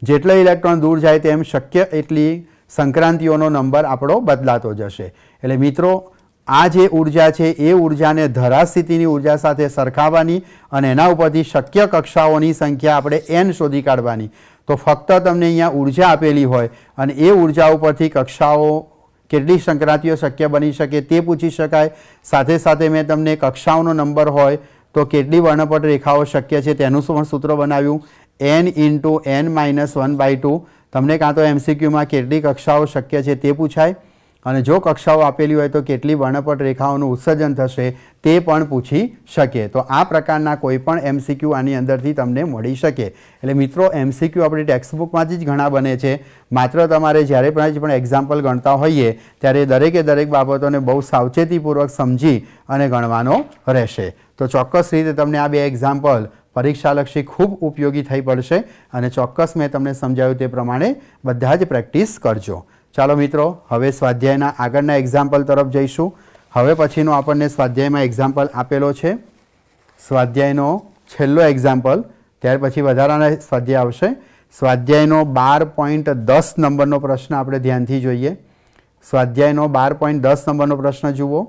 જેટલા ઇલેક્ટ્રોન દૂર જાય તેમ શક્ય એટલી સંક્રાંતિઓનો નંબર આપણો બદલાતો જશે. એટલે મિત્રો આ જે ઉર્જા છે એ ઉર્જાને ધરાસ્થિતિની ઉર્જા સાથે સરખાવવાની અને એના ઉપરથી શક્ય કક્ષાઓની સંખ્યા આપણે n શોધી કાઢવાની. તો ફક્ત તમને અહીંયા ઉર્જા આપેલી હોય અને એ ઉર્જા ઉપરથી કક્ષાઓ કેટલી સંક્રાંતિઓ શક્ય બની શકે તે પૂછી શકાય. સાથે સાથે મેં તમને કક્ષાઓનો નંબર હોય તો કેટલી વર્ણપટ રેખાઓ શક્ય છે તેનું પણ સૂત્ર બનાવ્યું n ઇન્ટુ n-1/2. તમને કાં તો MCQમાં કેટલી કક્ષાઓ શક્ય છે તે પૂછાય અને જો કક્ષાઓ આપેલી હોય તો કેટલી વર્ણપટ રેખાઓનું ઉત્સર્જન થશે તે પણ પૂછી શકે. તો આ પ્રકારના કોઈ પણ MCQ આની અંદરથી તમને મળી શકે. એટલે મિત્રો MCQ આપણી ટેક્સ્ટબુકમાંથી જ ઘણા બને છે. માત્ર તમારે જ્યારે પણ એક્ઝામ્પલ ગણતા હોઈએ ત્યારે દરેકે દરેક બાબતોને બહુ સાવચેતીપૂર્વક સમજી અને ગણવાનો રહેશે. તો ચોક્કસ રીતે તમને આ બે એક્ઝામ્પલ પરીક્ષાલક્ષી ખૂબ ઉપયોગી થઈ પડશે અને ચોક્કસ મેં તમને સમજાવ્યું તે પ્રમાણે બધા જ પ્રેક્ટિસ કરજો. ચાલો મિત્રો હવે સ્વાધ્યાયના આગળના એક્ઝામ્પલ તરફ જઈશું. હવે પછીનો આપણને સ્વાધ્યાયમાં એક્ઝામ્પલ આપેલો છે સ્વાધ્યાયનો છેલ્લો એક્ઝામ્પલ, ત્યાર પછી વધારાના સ્વાધ્યાય આવશે. સ્વાધ્યાયનો 12.10 નંબરનો પ્રશ્ન આપણે ધ્યાનથી જોઈએ. સ્વાધ્યાયનો 12.10 નંબરનો પ્રશ્ન જુઓ.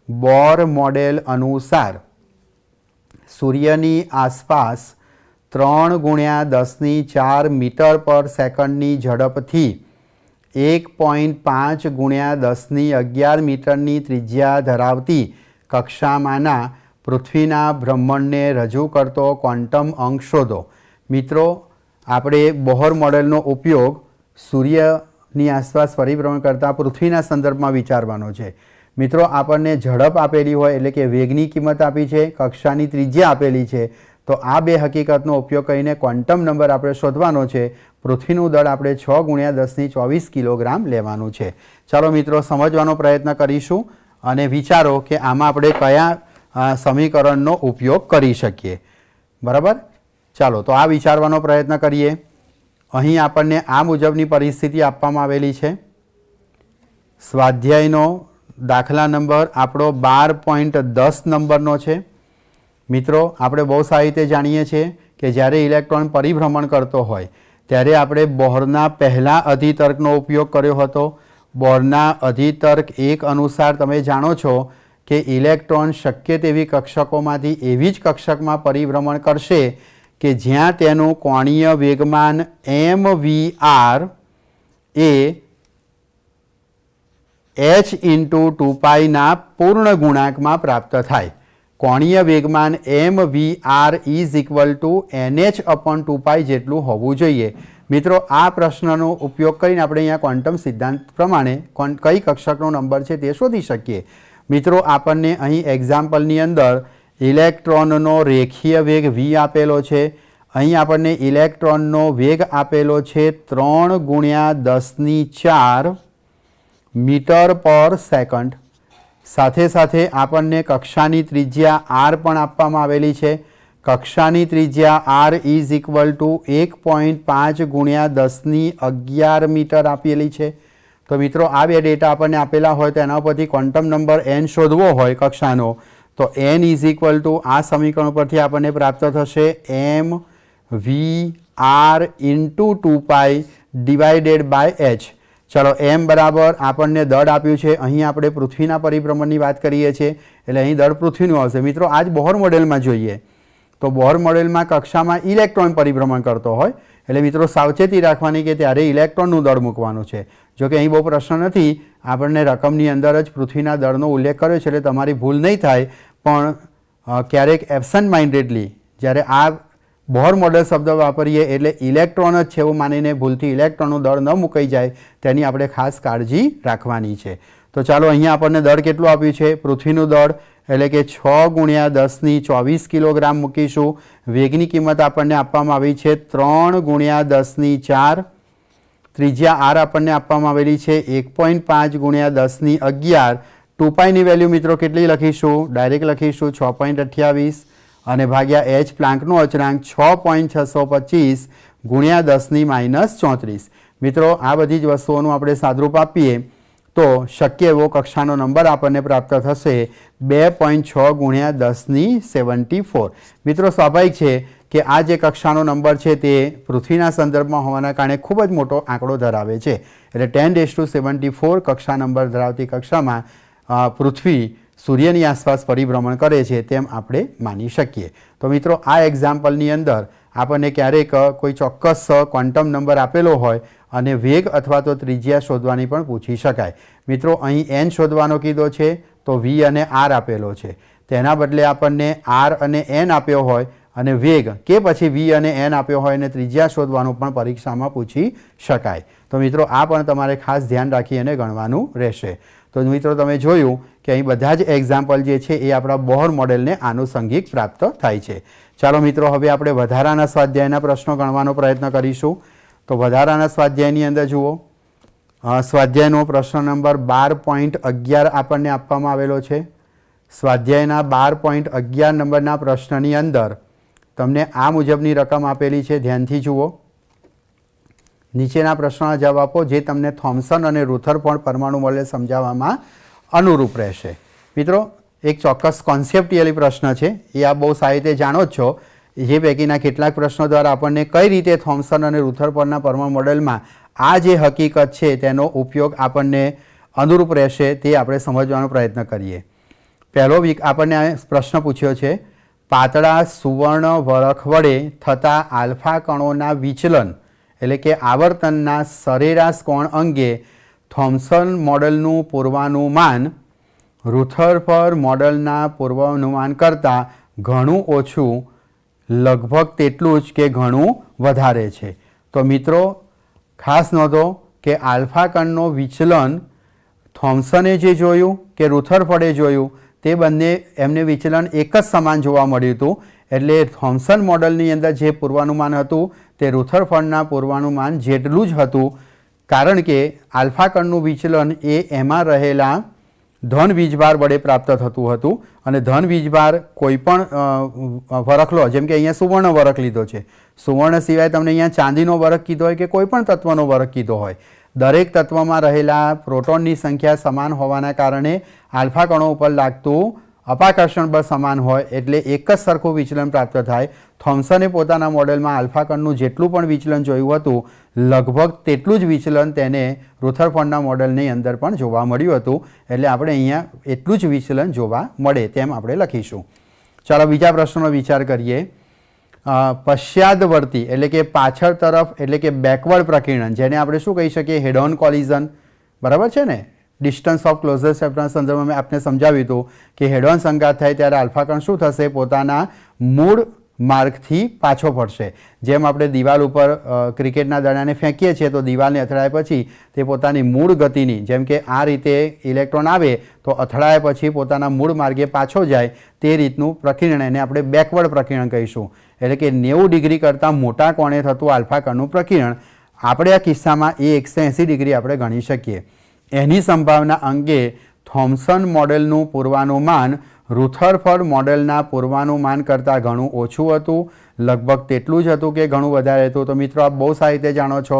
બોર મોડેલ અનુસાર સૂર્યની આસપાસ 3 ગુણ્યા 10⁴ મીટર પર સેકન્ડની ઝડપથી 1.5 ગુણ્યા 10⁻11 મીટરની ત્રિજ્યા ધરાવતી કક્ષામાંના પૃથ્વીના ભ્રમણને રજૂ કરતો ક્વોન્ટમ અંક શોધો। મિત્રો, આપણે બોહર મોડેલનો ઉપયોગ સૂર્યની આસપાસ પરિભ્રમણ કરતા પૃથ્વીના સંદર્ભમાં વિચારવાનો છે। મિત્રો, આપણને ઝડપ આપેલી હોય એટલે કે વેગની કિંમત આપી છે, કક્ષાની ત્રિજ્યા આપેલી છે, તો આ બે હકીકતનો ઉપયોગ કરીને ક્વોન્ટમ નંબર આપણે શોધવાનો છે। પૃથ્વીનું દળ આપણે 6 ગુણ્યા 10⁻24 કિલોગ્રામ લેવાનું છે। ચાલો મિત્રો, સમજવાનો પ્રયત્ન કરીશું અને વિચારો કે આમાં આપણે કયા સમીકરણનો ઉપયોગ કરી શકીએ। બરાબર? ચાલો તો આ વિચારવાનો પ્રયત્ન કરીએ। અહીં આપણને આ મુજબની પરિસ્થિતિ આપવામાં આવેલી છે। સ્વાધ્યાયનો દાખલા નંબર આપણો 12.10 નંબરનો છે। મિત્રો, આપણે બહુ સારી રીતે જાણીએ છીએ કે જ્યારે ઇલેક્ટ્રોન પરિભ્રમણ કરતો હોય ત્યારે આપણે બોહરના પહેલા અધિતર્કનો ઉપયોગ કર્યો હતો। બોહરના અધિતર્ક 1 અનુસાર તમે જાણો છો કે ઇલેક્ટ્રોન શક્ય તેવી કક્ષકોમાંથી એવી જ કક્ષકમાં પરિભ્રમણ કરશે કે જ્યાં તેનું કોણીય વેગમાન mvr એ h/2πના પૂર્ણ ગુણાંકમાં પ્રાપ્ત થાય। કોણીય વેગમાન mvr =nh/2π જેટલું હોવું જોઈએ। મિત્રો, આ પ્રશ્નનો ઉપયોગ કરીને આપણે અહીંયા ક્વોન્ટમ સિદ્ધાંત પ્રમાણે કઈ કક્ષકનો નંબર છે તે શોધી શકીએ। મિત્રો, આપણને અહીં એક્ઝામ્પલની અંદર ઇલેક્ટ્રોનનો રેખીય વેગ v આપેલો છે। અહીં આપણને ઇલેક્ટ્રોનનો વેગ આપેલો છે 3 ગુણ્યા 10⁴ મીટર પર સેકન્ડ। સાથે સાથે આપણને કક્ષાની ત્રિજ્યા r પણ આપવામાં આવેલી છે। કક્ષાની ત્રિજ્યા r = 1.5 ગુણ્યા 10⁻11 મીટર આપેલી છે। તો મિત્રો, આ બે ડેટા આપણને આપેલા હોય તો એના પરથી ક્વોન્ટમ નંબર n શોધવો હોય કક્ષાનો તો n = આ સમીકરણ પરથી આપણને પ્રાપ્ત થશે mvr × 2π / h। ચલો, m બરાબર આપણને દળ આપ્યું છે। અહીં આપણે પૃથ્વીના પરિભ્રમણની વાત કરીએ છીએ એટલે અહીં દળ પૃથ્વીનું આવશે। મિત્રો, આ જ બોહર મોડેલમાં જોઈએ તો બોહર મોડેલમાં કક્ષામાં ઇલેક્ટ્રોન પરિભ્રમણ કરતો હોય એટલે મિત્રો સાવચેતી રાખવાની કે ત્યારે ઇલેક્ટ્રોનનું દળ મૂકવાનું છે। જો કે અહીં બહુ પ્રશ્ન નથી, આપણને રકમની અંદર જ પૃથ્વીના દળનો ઉલ્લેખ કર્યો છે એટલે તમારી ભૂલ નહીં થાય। પણ ક્યારેક એબસન્ટ માઇન્ડેડલી જ્યારે આ બોહર મોડેલ શબ્દ વાપરીએ એટલે ઇલેક્ટ્રોન જ છે એવું માનીને ભૂલથી ઇલેક્ટ્રોનનું દળ ન મૂકાઈ જાય તેની આપણે ખાસ કાળજી રાખવાની છે। તો ચાલો, અહીંયા આપણને દળ કેટલું આપ્યું છે? પૃથ્વીનું દળ એટલે કે 6 ગુણ્યા 10⁻24 કિલોગ્રામ મૂકીશું। વેગની કિંમત આપણને આપવામાં આવી છે 3 ગુણ્યા 10⁴। ત્રિજ્યા r આપણને આપવામાં આવેલી છે 1.5 ગુણ્યા 10⁻11। 2πની વેલ્યુ મિત્રો કેટલી લખીશું? ડાયરેક્ટ લખીશું 6.28 અને ભાગ્યા h પ્લાન્કનો અચળાંક 6.625 ગુણ્યા 10⁻34। મિત્રો, આ બધી જ વસ્તુઓનું આપણે સાદરૂપ આપીએ તો શક્ય એવો કક્ષાનો નંબર આપણને પ્રાપ્ત થશે 2.6 ગુણ્યા 10⁻74। મિત્રો, સ્વાભાવિક છે કે આ જે કક્ષાનો નંબર છે તે પૃથ્વીના સંદર્ભમાં હોવાના કારણે ખૂબ જ મોટો આંકડો ધરાવે છે। એટલે 10⁻74 કક્ષા નંબર ધરાવતી કક્ષામાં પૃથ્વી સૂર્યની આસપાસ પરિભ્રમણ કરે છે તેમ આપણે માની શકીએ। તો મિત્રો, આ એક્ઝામ્પલની અંદર આપણને ક્યારેક કોઈ ચોક્કસ ક્વોન્ટમ નંબર આપેલો હોય અને વેગ અથવા તો ત્રિજ્યા શોધવાની પણ પૂછી શકાય। મિત્રો, અહીં n શોધવાનો કીધો છે તો v અને r આપેલો છે, તેના બદલે આપણને r અને n આપ્યો હોય અને વેગ કે પછી v અને n આપ્યો હોય અને ત્રિજ્યા શોધવાનું પણ પરીક્ષામાં પૂછી શકાય। તો મિત્રો, આ પણ તમારે ખાસ ધ્યાન રાખી અને ગણવાનું રહેશે। તો મિત્રો, તમે જોયું કે અહીં બધા જ એક્ઝામ્પલ જે છે એ આપણા બોહર મોડેલને આનુષંગિક પ્રાપ્ત થાય છે। ચાલો મિત્રો, હવે આપણે વધારાના સ્વાધ્યાયના પ્રશ્નો ગણવાનો પ્રયત્ન કરીશું। તો વધારાના સ્વાધ્યાયની અંદર જુઓ, સ્વાધ્યાયનો પ્રશ્ન નંબર 12.11 આપણને આપવામાં આવેલો છે। સ્વાધ્યાયના 12.11 નંબરના પ્રશ્નની અંદર તમને આ મુજબની રકમ આપેલી છે, ધ્યાનથી જુઓ। નીચેના પ્રશ્નોના જવાબ આપો જે તમને થોમ્સન અને રુથરફોર્ડ પરમાણુ મોડેલ સમજાવવામાં અનુરૂપ રહેશે। મિત્રો, એક ચોક્કસ કોન્સેપ્ટિયલી પ્રશ્ન છે, એ આપ બહુ સારી રીતે જાણો જ છો। જે પૈકીના કેટલાક પ્રશ્નો દ્વારા આપણને કઈ રીતે થોમ્સન અને રુથરફોર્ડના પરમાણુ મોડેલમાં આ જે હકીકત છે તેનો ઉપયોગ આપણને અનુરૂપ રહેશે તે આપણે સમજવાનો પ્રયત્ન કરીએ। પહેલો આપણને પ્રશ્ન પૂછ્યો છે, પાતળા સુવર્ણ વરખ વડે થતા આલ્ફા કણોના વિચલન એટલે કે આવર્તનના સરેરાશ કોણ અંગે થોમ્સન મોડલનું પૂર્વાનુમાન રુથરફર્ડ મોડલના પૂર્વાનુમાન કરતાં ઘણું ઓછું લગભગ તેટલું જ કે ઘણું વધારે છે। તો મિત્રો ખાસ નોંધો કે આલ્ફા કણનો વિચલન થોમ્સને જે જોયું કે રુથરફર્ડે જોયું તે બંને એમને વિચલન એક જ સમાન જોવા મળ્યું હતું। એટલે થોમ્સન મોડલની અંદર જે પૂર્વાનુમાન હતું તે રુથરફર્ડના પૂર્વાનુમાન જેટલું જ હતું, કારણ કે આલ્ફા કણનું વિચલન એ એમાં રહેલા ધન વીજભાર વડે પ્રાપ્ત થતું હતું। અને ધન વીજભાર કોઈપણ વરખ લો, જેમ કે અહીંયા સુવર્ણ વરખ લીધો છે, સુવર્ણ સિવાય તમને અહીંયા ચાંદીનો વરખ કીધો હોય કે કોઈપણ તત્વનો વરખ કીધો હોય, દરેક તત્વમાં રહેલા પ્રોટોનની સંખ્યા સમાન હોવાના કારણે આલ્ફા કણો ઉપર લાગતું અપાકર્ષણ બળ સમાન હોય એટલે એક જ સરખું વિચલન પ્રાપ્ત થાય। થોમ્સને પોતાના મોડેલમાં આલ્ફા કણનું જેટલું પણ વિચલન જોયું હતું લગભગ તેટલું જ વિચલન તેને રુથરફર્ડના મોડેલની અંદર પણ જોવા મળ્યું હતું। એટલે આપણે અહીંયા એટલું જ વિચલન જોવા મળે તેમ આપણે લખીશું। ચાલો બીજા પ્રશ્નનો વિચાર કરીએ। પશ્ચાદવર્તી એટલે કે પાછળ તરફ એટલે કે બેકવર્ડ પ્રકીર્ણન, જેને આપણે શું કહી શકીએ, હેડ ઓન કોલિઝન, બરાબર છે ને। ડિસ્ટન્સ ઓફ ક્લોઝર ચેપ્ટરના સંદર્ભમાં મેં આપને સમજાવ્યું હતું કે હેડ ઓન સંઘાત થાય ત્યારે આલ્ફા કણ શું થશે, પોતાના મૂળ માર્ગથી પાછો ફરશે। જેમ આપણે દિવાલ ઉપર ક્રિકેટના દડાને ફેંકીએ છીએ તો દિવાલને અથડાયા પછી તે પોતાની મૂળ ગતિની, જેમ કે આ રીતે ઇલેક્ટ્રોન આવે તો અથડાયા પછી પોતાના મૂળ માર્ગે પાછો જાય, તે રીતનું પ્રકીર્ણન એને આપણે બેકવર્ડ પ્રકીર્ણન કહીશું। એટલે કે 90 ડિગ્રી કરતાં મોટા કોણે થતું આલ્ફા કણનું પ્રકીર્ણન આપણે આ કિસ્સામાં એ 180 ડિગ્રી આપણે ગણી શકીએ। એની સંભાવના અંગે થોમ્સન મોડેલનું પૂર્વાનુમાન રુથરફર્ડ મોડેલના પૂર્વાનુમાન કરતાં ઘણું ઓછું હતું, લગભગ તેટલું જ હતું કે ઘણું વધારે હતું। તો મિત્રો આપ બહુ સારી રીતે જાણો છો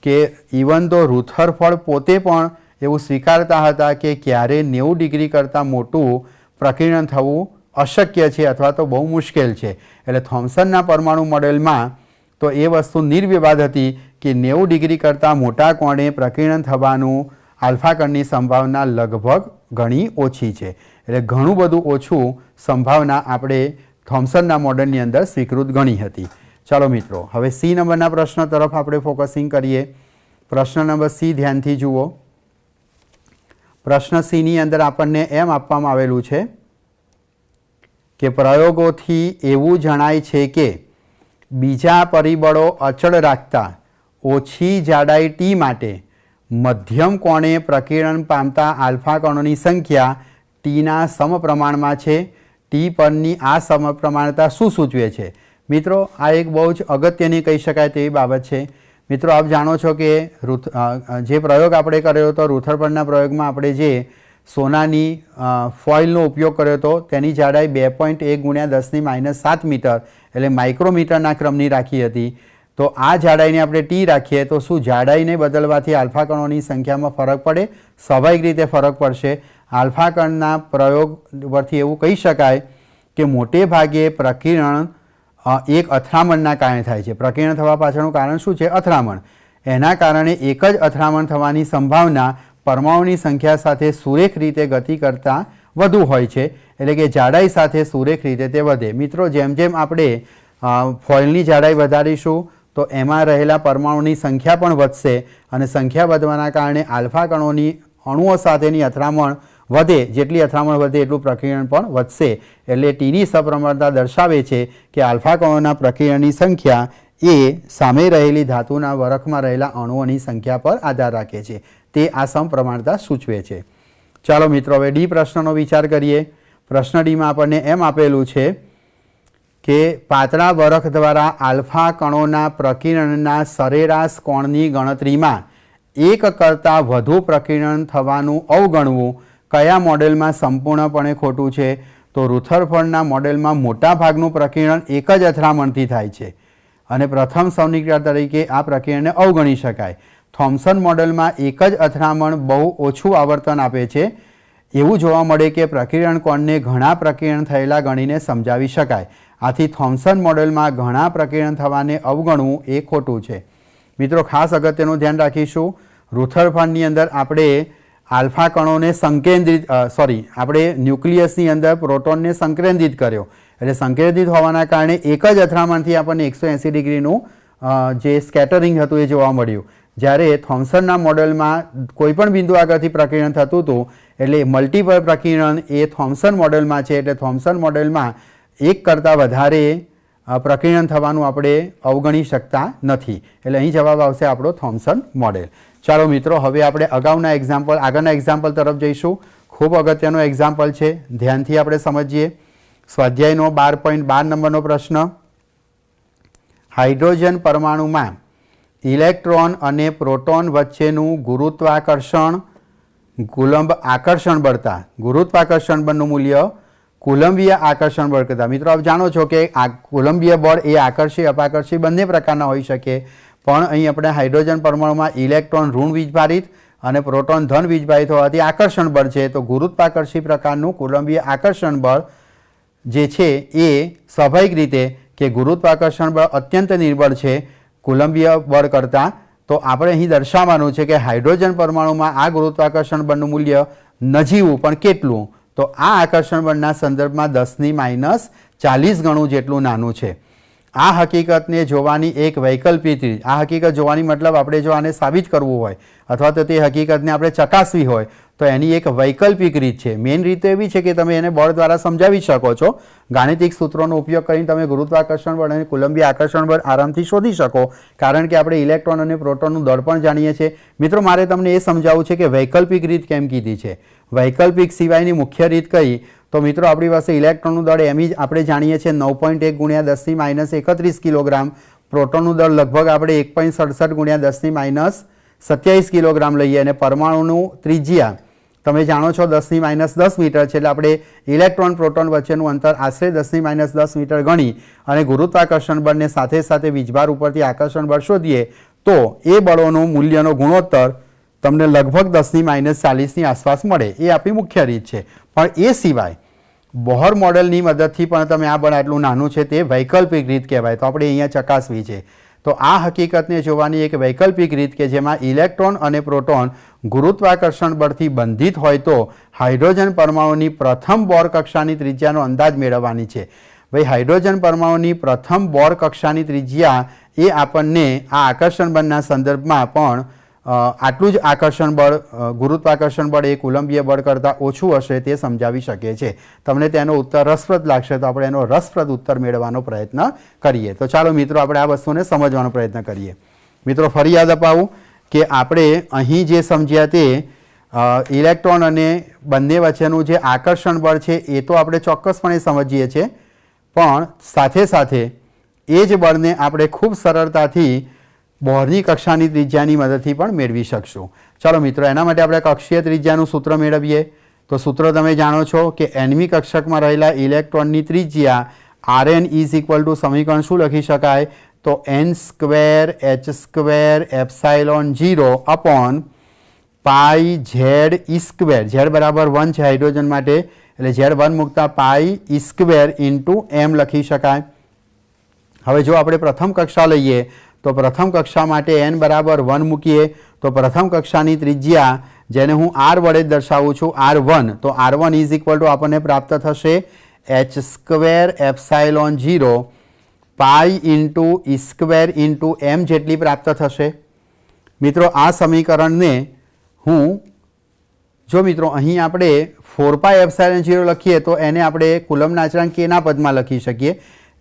કે ઇવન તો રુથરફર્ડ પોતે પણ એવું સ્વીકારતા હતા કે ક્યારે 90 ડિગ્રી કરતાં મોટું પ્રકીર્ણન થવું અશક્ય છે અથવા તો બહુ મુશ્કેલ છે। એટલે થોમ્સનના પરમાણુ મોડેલમાં તો એ વસ્તુ નિર્વિવાદ હતી કે 90 ડિગ્રી કરતાં મોટા કોણે પ્રકીર્ણન થવાનું આલ્ફા કણની સંભાવના લગભગ ઘણી ઓછી છે। એટલે ઘણું બધું ઓછું સંભાવના આપણે થોમ્સનના મોડેલની અંદર સ્વીકૃત ગણી હતી। ચાલો મિત્રો હવે સી નંબરના પ્રશ્ન તરફ આપણે ફોકસિંગ કરીએ। પ્રશ્ન નંબર સી ધ્યાનથી જુઓ। પ્રશ્ન સીની અંદર આપણને એમ આપવામાં આવેલું છે કે પ્રયોગોથી એવું જણાય છે કે બીજા પરિબળો અચળ રાખતા ઓછી જાડાઈ ટી માટે મધ્યમ કોણે પ્રકીર્ણન પામતા આલ્ફા કણોની સંખ્યા ટીના સમપ્રમાણમાં છે। ટી પરની આ સમપ્રમાણતા શું સૂચવે છે? મિત્રો આ એક બહુ જ અગત્યની કહી શકાય તેવી બાબત છે। મિત્રો આપ જાણો છો કે જે પ્રયોગ આપણે કર્યો હતો રુથરફર્ડના પ્રયોગમાં આપણે જે સોનાની ફોઇલનો ઉપયોગ કર્યો હતો તેની જાડાઈ 2.1 × 10⁻7 મીટર એટલે માઇક્રોમીટરના ક્રમની રાખી હતી। તો આ જાડાઈને આપણે ટી રાખીએ તો શું જાડાઈને બદલવાથી આલ્ફા કણોની સંખ્યામાં ફરક પડે? સ્વાભાવિક રીતે ફરક પડશે। આલ્ફા કણના પ્રયોગ પરથી એવું કહી શકાય કે મોટે ભાગે પ્રકીર્ણન એક અથડામણના કારણે થાય છે। પ્રકીર્ણન થવા પાછળનું કારણ શું છે? અથડામણ। એના કારણે એક જ અથડામણ થવાની સંભાવના પરમાણુની સંખ્યા સાથે સુરેખ રીતે ગતિ કરતાં વધુ હોય છે। એટલે કે જાડાઈ સાથે સુરેખ રીતે તે વધે। મિત્રો જેમ જેમ આપણે ફોઇલની જાડાઈ વધારીશું તો એમાં રહેલા પરમાણુની સંખ્યા પણ વધશે અને સંખ્યા વધવાના કારણે આલ્ફા કણોની અણુઓ સાથેની અથડામણ વધે, જેટલી અથડામણ વધે એટલું પ્રકીર્ણન પણ વધશે। એટલે ટીની સપ્રમાણતા દર્શાવે છે કે આલ્ફા કણોના પ્રકીર્ણનની સંખ્યા એ સામે રહેલી ધાતુના વરખમાં રહેલા અણુઓની સંખ્યા પર આધાર રાખે છે। તે આ સમપ્રમાણતા સૂચવે છે। ચાલો મિત્રો હવે ડી પ્રશ્નનો વિચાર કરીએ। પ્રશ્ન ડીમાં આપણને એમ આપેલું છે કે પાતળા વરખ દ્વારા આલ્ફા કણોના પ્રકીર્ણનના સરેરાશ કોણની ગણતરીમાં એક કરતાં વધુ પ્રકીર્ણન થવાનું અવગણવું કયા મોડેલમાં સંપૂર્ણપણે ખોટું છે? તો રુથરફર્ડના મોડેલમાં મોટા ભાગનું પ્રકીર્ણન એક જ અથડામણથી થાય છે અને પ્રથમ સૌનિકતા તરીકે આ પ્રકીર્ણનને અવગણી શકાય। થોમ્સન મોડેલમાં એક જ અથડામણ બહુ ઓછું આવર્તન આપે છે। એવું જોવા મળે કે પ્રકીર્ણન કોણને ઘણા પ્રકીર્ણન થયેલા ગણીને સમજાવી શકાય। આથી થોમ્સન મોડેલમાં ઘણા પ્રકીર્ણન થવાને અવગણવું એ ખોટું છે। મિત્રો ખાસ અગત્યનું ધ્યાન રાખીશું, રુથરફર્ડની અંદર આપણે આલ્ફા કણોને આપણે ન્યુક્લિયસની અંદર પ્રોટોનને સંકેન્દ્રિત કર્યો એટલે સંકેતિત હોવાના કારણે એક જ અથડામણથી આપણને 180 ડિગ્રીનું જે સ્કેટરિંગ હતું એ જોવા મળ્યું. જ્યારે થોમ્સનના મોડેલમાં કોઈપણ બિંદુ આગળથી પ્રકીર્ણન થતું હતું, એટલે મલ્ટિપલ પ્રકીર્ણન એ થોમ્સન મોડેલમાં છે. એટલે થોમ્સન મોડેલમાં એક કરતાં વધારે પ્રકીર્ણન થવાનું આપણે અવગણી શકતા નથી. એટલે અહીં જવાબ આવશે આપણો થોમ્સન મોડેલ. ચાલો મિત્રો, હવે આપણે આગળના એક્ઝામ્પલ તરફ જઈશું. ખૂબ અગત્યનો એક્ઝામ્પલ છે, ધ્યાનથી આપણે સમજીએ. સ્વાધ્યાયનો 12.12 નંબરનો પ્રશ્ન. હાઇડ્રોજન પરમાણુમાં ઇલેક્ટ્રોન અને પ્રોટોન વચ્ચેનું ગુરુત્વાકર્ષણ કુલંબ આકર્ષણ બળતા ગુરુત્વાકર્ષણ બળનું મૂલ્ય કુલંબીય આકર્ષણ બળ કરતાં. મિત્રો, આપ જાણો છો કે આ કુલંબીય બળ એ આકર્ષી અપાકર્ષી બંને પ્રકારના હોઈ શકે, પણ અહીં આપણે હાઇડ્રોજન પરમાણુમાં ઇલેક્ટ્રોન ઋણ વીજભારિત અને પ્રોટોન ધન વીજભારિત હોવાથી આકર્ષણ બળ છે. તો ગુરુત્વાકર્ષી પ્રકારનું કુલંબીય આકર્ષણ બળ જે છે એ સ્વાભાવિક રીતે કે ગુરુત્વાકર્ષણ બળ અત્યંત નિર્બળ છે કુલંબીય બળ કરતાં. તો આપણે અહીં દર્શાવવાનું છે કે હાઇડ્રોજન પરમાણુમાં આ ગુરુત્વાકર્ષણ બળનું મૂલ્ય નજીવું પણ કેટલું? તો આ આકર્ષણ બળના સંદર્ભમાં 10⁻40 ગણું જેટલું નાનું છે. આ હકીકતને જોવાની એક વૈકલ્પિક રીત, આ હકીકત જોવાની મતલબ આપણે જો આને સાબિત કરવું હોય અથવા તો તે હકીકતને આપણે ચકાસવી હોય તો એની એક વૈકલ્પિક રીત છે. મેઇન રીત એવી છે કે તમે એને બળ દ્વારા સમજાવી શકો છો. ગાણિતિક સૂત્રોનો ઉપયોગ કરીને તમે ગુરુત્વાકર્ષણ બળ અને કુલંબીય આકર્ષણ બળ આરામથી શોધી શકો, કારણ કે આપણે ઇલેક્ટ્રોન અને પ્રોટોનનું દળ પણ જાણીએ છીએ. મિત્રો, મારે તમને એ સમજાવવું છે કે વૈકલ્પિક રીત કેમ કીધી છે. વૈકલ્પિક સિવાયની મુખ્ય રીત કઈ? તો મિત્રો, આપણી પાસે ઇલેક્ટ્રોનનું દળ એમ જ આપણે જાણીએ છીએ 9.1 × 10⁻31 કિલોગ્રામ. પ્રોટોનનું દળ લગભગ આપણે 1.67 × 10⁻27 કિલોગ્રામ લઈએ અને પરમાણુનું ત્રિજ્યા તમે જાણો છો 10⁻10 મીટર છે. એટલે આપણે ઇલેક્ટ્રોન પ્રોટોન વચ્ચેનું અંતર આશરે 10⁻10 મીટર ગણી અને ગુરુત્વાકર્ષણ બળને સાથે સાથે વીજભાર ઉપરથી આકર્ષણ બળ શોધીએ તો એ બળોનું મૂલ્યનો ગુણોત્તર તમને લગભગ 10⁻40ની આસપાસ મળે. એ આપણી મુખ્ય રીત છે. પણ એ સિવાય બોહર મોડેલની મદદથી પણ તમે આ બળ આટલું નાનું છે તે વૈકલ્પિક રીત કહેવાય. તો આપણે અહીંયા ચકાસવી છે. તો આ હકીકતને જોવાની એક વૈકલ્પિક રીત કે જેમાં ઇલેક્ટ્રોન અને પ્રોટોન ગુરુત્વાકર્ષણ બળથી બંધિત હોય તો હાઇડ્રોજન પરમાણુની પ્રથમ બોર કક્ષાની ત્રિજ્યાનો અંદાજ મેળવવાની છે. ભાઈ, હાઇડ્રોજન પરમાણુની પ્રથમ બોર કક્ષાની ત્રિજ્યા એ આપણને આ આકર્ષણ બળના સંદર્ભમાં પણ આટલું જ આકર્ષણ બળ ગુરુત્વાકર્ષણ બળ એ કુલંબીય બળ કરતાં ઓછું હશે તે સમજાવી શકે છે. તમને તેનો ઉત્તર રસપ્રદ લાગશે તો આપણે એનો રસપ્રદ ઉત્તર મેળવવાનો પ્રયત્ન કરીએ. તો ચાલો મિત્રો, આપણે આ વસ્તુને સમજવાનો પ્રયત્ન કરીએ. મિત્રો, ફરી યાદ અપાવું કે આપણે અહીં જે સમજ્યા તે ઇલેક્ટ્રોન અને બંને વચ્ચેનું જે આકર્ષણ બળ છે એ તો આપણે ચોક્કસપણે સમજીએ છીએ, પણ સાથે સાથે એ જ બળને આપણે ખૂબ સરળતાથી બોહરની કક્ષાની ત્રિજ્યાની મદદથી પણ મેળવી શકશું. ચાલો મિત્રો, એના માટે આપણે કક્ષીય ત્રિજ્યાનું સૂત્ર મેળવીએ. તો સૂત્ર તમે જાણો છો કે nમી કક્ષકમાં રહેલા ઇલેક્ટ્રોનની ત્રિજ્યા Rn = સમીકરણ શું લખી શકાય? તો n² h² ε0 upon π/z². z બરાબર 1 છે હાઇડ્રોજન માટે, એટલે z1 મૂકતા πe² × m લખી શકાય. હવે જો આપણે પ્રથમ કક્ષા લઈએ તો પ્રથમ કક્ષા માટે n બરાબર 1 મૂકીએ તો પ્રથમ કક્ષાની ત્રિજ્યા જેને હું r વડે દર્શાવું છું r1, તો r1 = આપણને પ્રાપ્ત થશે h² ε0 π × e² m જેટલી પ્રાપ્ત થશે. મિત્રો, આ સમીકરણને મિત્રો અહીં આપણે 4πε0 લખીએ તો એને આપણે કુલમ્બના અચળાંક કેના પદમાં લખી શકીએ.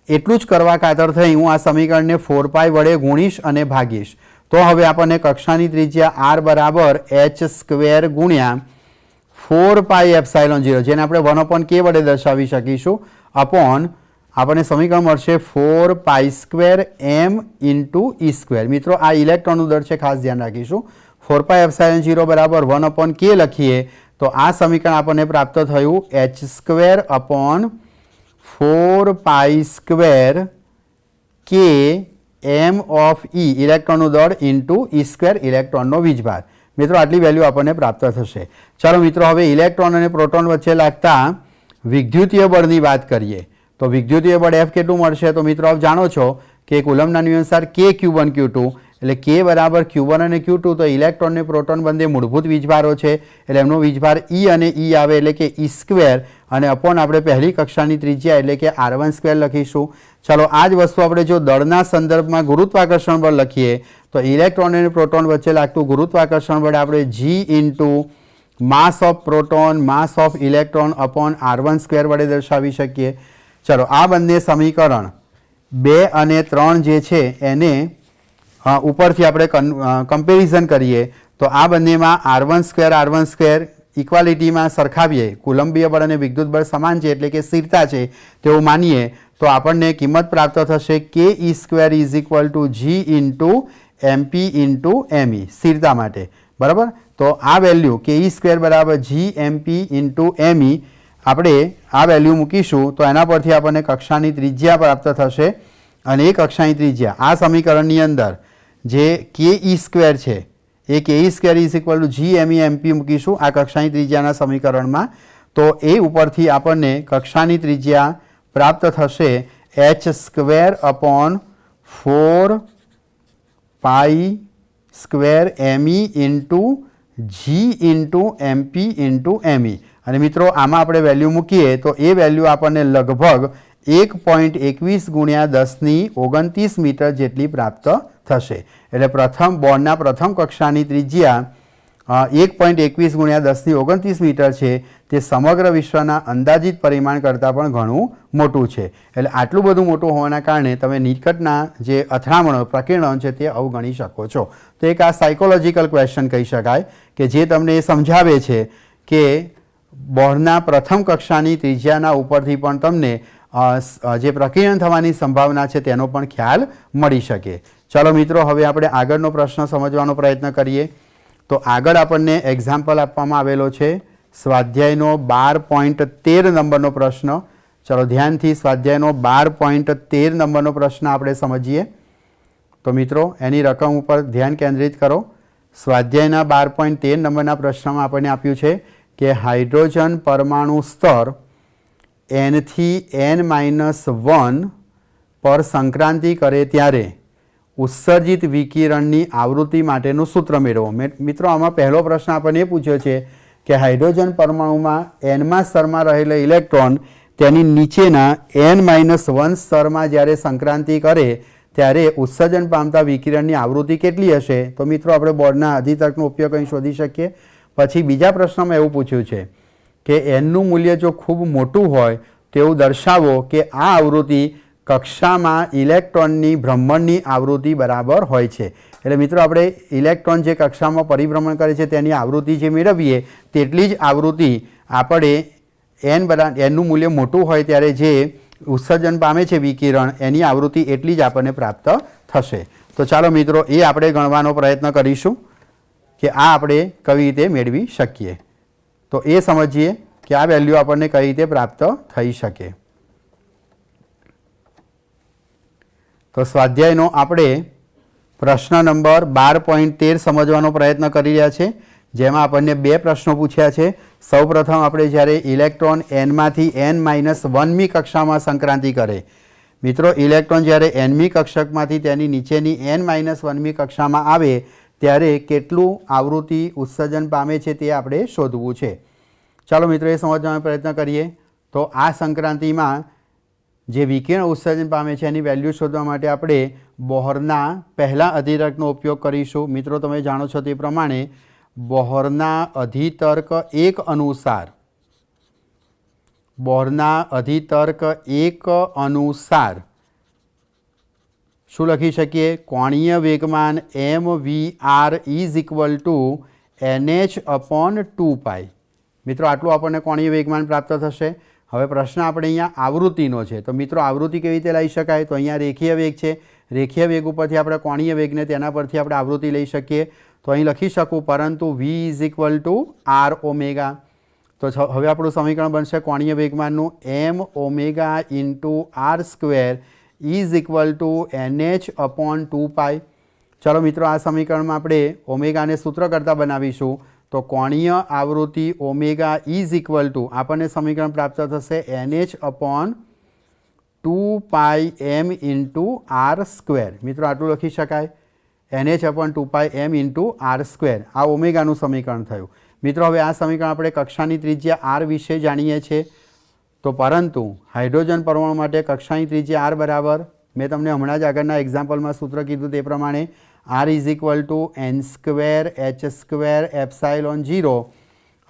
એટલું જ કરવા ખાતર થઈ હું આ સમીકરણને 4π વડે ગુણીશ અને ભાગીશ. તો હવે આપણને કક્ષાની ત્રિજ્યા r બરાબર h² ગુણ્યા 4πε0 જેને આપણે 1/k વડે દર્શાવી શકીશું અપોન આપણને સમીકરણ મળશે 4π² m × e². મિત્રો, આ ઇલેક્ટ્રોનનું દળ છે, ખાસ ધ્યાન રાખીશું. 4πε0 બરાબર 1/k લખીએ તો આ સમીકરણ આપણને પ્રાપ્ત થયું h² upon 4π² k m of e ઇલેક્ટ્રોનનું દળ × e² ઇલેક્ટ્રોનનો વીજભાર. મિત્રો, આટલી વેલ્યુ આપણને પ્રાપ્ત થશે. ચાલો મિત્રો, હવે ઇલેક્ટ્રોન અને પ્રોટોન વચ્ચે લાગતા વિદ્યુતીય બળની વાત કરીએ. તો વિદ્યુતીય બળ F કેટલું મળશે? તો મિત્રો, આપ જાણો છો કે કુલમ્બના નિયમ અનુસાર k Q1 Q2 એટલે કે બરાબર Q1 અને Q2 તો ઇલેક્ટ્રોન ને પ્રોટોન બંને મૂળભૂત વીજભારો છે એટલે એમનો વીજભાર E અને E આવે એટલે કે E² અને અપોન આપણે પહેલી કક્ષાની ત્રિજ્યા એટલે કે R12 લખીશું। ચાલો આ જ વસ્તુ આપણે જો દળના સંદર્ભમાં ગુરુત્વાકર્ષણ બળ લખીએ તો ઇલેક્ટ્રોન અને પ્રોટોન વચ્ચે લાગતું ગુરુત્વાકર્ષણ બળ આપણે G into mass of proton mass of electron upon R12 વડે દર્શાવી શકીએ। ચલો આ બંને સમીકરણ 2 અને 3 જે છે એને ઉપરથી આપણે કમ્પેરિઝન કરીએ તો આ બંનેમાં R12 ઇક્વાલિટીમાં સરખાવીએ, કુલંબીય બળ અને વિદ્યુત બળ સમાન છે એટલે કે સ્થિરતા છે તેવું માનીએ તો આપણને કિંમત પ્રાપ્ત થશે કે E² is equal two G into MP into ME સ્થિરતા માટે, બરાબર। તો આ વેલ્યુ કે E² બરાબર G MP ઇન્ટુ ME આપણે આ વેલ્યુ મૂકીશું તો એના પરથી આપણને કક્ષાની ત્રિજ્યા પ્રાપ્ત થશે અને એ કક્ષાની ત્રિજ્યા આ સમીકરણની અંદર જે કે E² છે એ કે E² is equal two G ME MP મૂકીશું આ કક્ષાની ત્રિજ્યાના સમીકરણમાં તો એ ઉપરથી આપણને કક્ષાની ત્રિજ્યા પ્રાપ્ત થશે h² upon 4 pi² ME into G into MP into ME અને મિત્રો આમાં આપણે વેલ્યુ મૂકીએ તો એ વેલ્યુ આપણને લગભગ 1.21 ગુણ્યા 10⁻29 મીટર જેટલી પ્રાપ્ત થશે। એટલે બોર્ડના પ્રથમ કક્ષાની ત્રિજ્યા 1.21 ગુણ્યા 10⁻29 મીટર છે તે સમગ્ર વિશ્વના અંદાજિત પરિમાણ કરતાં પણ ઘણું મોટું છે। એટલે આટલું બધું મોટું હોવાના કારણે તમે નિકટના જે અથડામણો પ્રકીર્ણન છે તે અવગણી શકો છો। તો એક આ સાયકોલોજીકલ ક્વેશ્ચન કહી શકાય કે જે તમને એ સમજાવે છે કે બોર્ડના પ્રથમ કક્ષાની ત્રિજ્યાના ઉપરથી પણ તમને જે પ્રકીર્ણન થવાની સંભાવના છે તેનો પણ ખ્યાલ મળી શકે। ચાલો મિત્રો હવે આપણે આગળનો પ્રશ્ન સમજવાનો પ્રયત્ન કરીએ તો આગળ આપણને એક્ઝામ્પલ આપવામાં આવેલો છે સ્વાધ્યાયનો 12.13 નંબરનો પ્રશ્ન। ચાલો ધ્યાનથી સ્વાધ્યાયનો 12.13 નંબરનો પ્રશ્ન આપણે સમજીએ તો મિત્રો એની રકમ ઉપર ધ્યાન કેન્દ્રિત કરો। સ્વાધ્યાયના 12.13 નંબરના પ્રશ્નમાં આપણને આપ્યું છે કે હાઇડ્રોજન પરમાણુ સ્તર n થી n-1 પર સંક્રાંતિ કરે ત્યારે ઉત્સર્જિત વિકિરણની આવૃત્તિ માટેનું સૂત્ર મેળવો। મિત્રો આમાં પહેલો પ્રશ્ન આપણને એ પૂછ્યો છે કે હાઇડ્રોજન પરમાણુમાં nમા સ્તરમાં રહેલા ઇલેક્ટ્રોન તેની નીચેના n-1 સ્તરમાં જ્યારે સંક્રાંતિ કરે ત્યારે ઉત્સર્જન પામતા વિકિરણની આવૃત્તિ કેટલી હશે? તો મિત્રો આપણે બોર્ડના અધિતર્કનો ઉપયોગ અહીં શોધી શકીએ। પછી બીજા પ્રશ્નમાં એવું પૂછ્યું છે કે nનું મૂલ્ય જો ખૂબ મોટું હોય તેવું દર્શાવો કે આ આવૃત્તિ કક્ષામાં ઇલેક્ટ્રોનની ભ્રમણની આવૃત્તિ બરાબર હોય છે। એટલે મિત્રો આપણે ઇલેક્ટ્રોન જે કક્ષામાં પરિભ્રમણ કરે છે તેની આવૃત્તિ જે મેળવીએ તેટલી જ આવૃત્તિ આપણે nનું મૂલ્ય મોટું હોય ત્યારે જે ઉત્સર્જન પામે છે વિકિરણ એની આવૃત્તિ એટલી જ આપણને પ્રાપ્ત થશે। તો ચાલો મિત્રો એ આપણે ગણવાનો પ્રયત્ન કરીશું કે આ આપણે કઈ રીતે મેળવી શકીએ। તો એ સમજીએ કે આ વેલ્યુ આપણને કઈ રીતે પ્રાપ્ત થઈ શકે। તો સ્વાધ્યાયનો આપણે પ્રશ્ન નંબર 12.13 સમજવાનો પ્રયત્ન કરી રહ્યા છે જેમાં આપણને બે પ્રશ્નો પૂછ્યા છે। સૌપ્રથમ આપણે જ્યારે ઇલેક્ટ્રોન nમાંથી n-1મી કક્ષામાં સંક્રાંતિ કરે, મિત્રો ઇલેક્ટ્રોન જ્યારે nમી કક્ષકમાંથી તેની નીચેની n-1મી કક્ષામાં આવે ત્યારે કેટલું આવૃત્તિ ઉત્સર્જન પામે છે તે આપણે શોધવું છે। ચાલો મિત્રો એ સમજવાનો પ્રયત્ન કરીએ। તો આ સંક્રાંતિમાં જે વિકિરણ ઉત્સર્જન પામે છે એની વેલ્યુ શોધવા માટે આપણે બોહરના પહેલા અધિતર્કનો ઉપયોગ કરીશું। મિત્રો તમે જાણો છો તે પ્રમાણે બોહરના અધિતર્ક 1 અનુસાર શું લખી શકીએ? કોણીય વેગમાન mvr is equal two nh/2π। મિત્રો આટલું આપણને કોણીય વેગમાન પ્રાપ્ત થશે। હવે પ્રશ્ન આપણે અહીંયા આવૃત્તિનો છે તો મિત્રો આવૃત્તિ કેવી રીતે લઈ શકાય? તો અહીંયા રેખીય વેગ છે, રેખીય વેગ ઉપરથી આપણે કોણીય વેગને તેના પરથી આપણે આવૃત્તિ લઈ શકીએ। તો અહીં લખી શકું પરંતુ v is equal two r omega. તો હવે આપણું સમીકરણ બનશે કોણીય વેગમાનનું m omega into r² is equal two nh/2π। ચલો મિત્રો આ સમીકરણમાં આપણે ઓમેગાને સૂત્ર કરતાં બનાવીશું તો કોણીય આવૃત્તિ ઓમેગા ઇઝ ઇક્વલ ટુ આપણને સમીકરણ પ્રાપ્ત થશે nh/2πm ઇન્ટુ r²। મિત્રો આટલું લખી શકાય। NH/2πm into R square. આ ઓમેગાનું સમીકરણ થયું. મિત્રો હવે આ સમીકરણ આપણે કક્ષાની ત્રિજ્યા આર વિશે જાણીએ છીએ. તો પરંતુ હાઇડ્રોજન પરમાણુ માટે કક્ષાની ત્રિજ્યા આર બરાબર મેં તમને હમણાં જ આગળના એક્ઝામ્પલમાં સૂત્ર કીધું તે પ્રમાણે R is equal to n square h square epsilon 0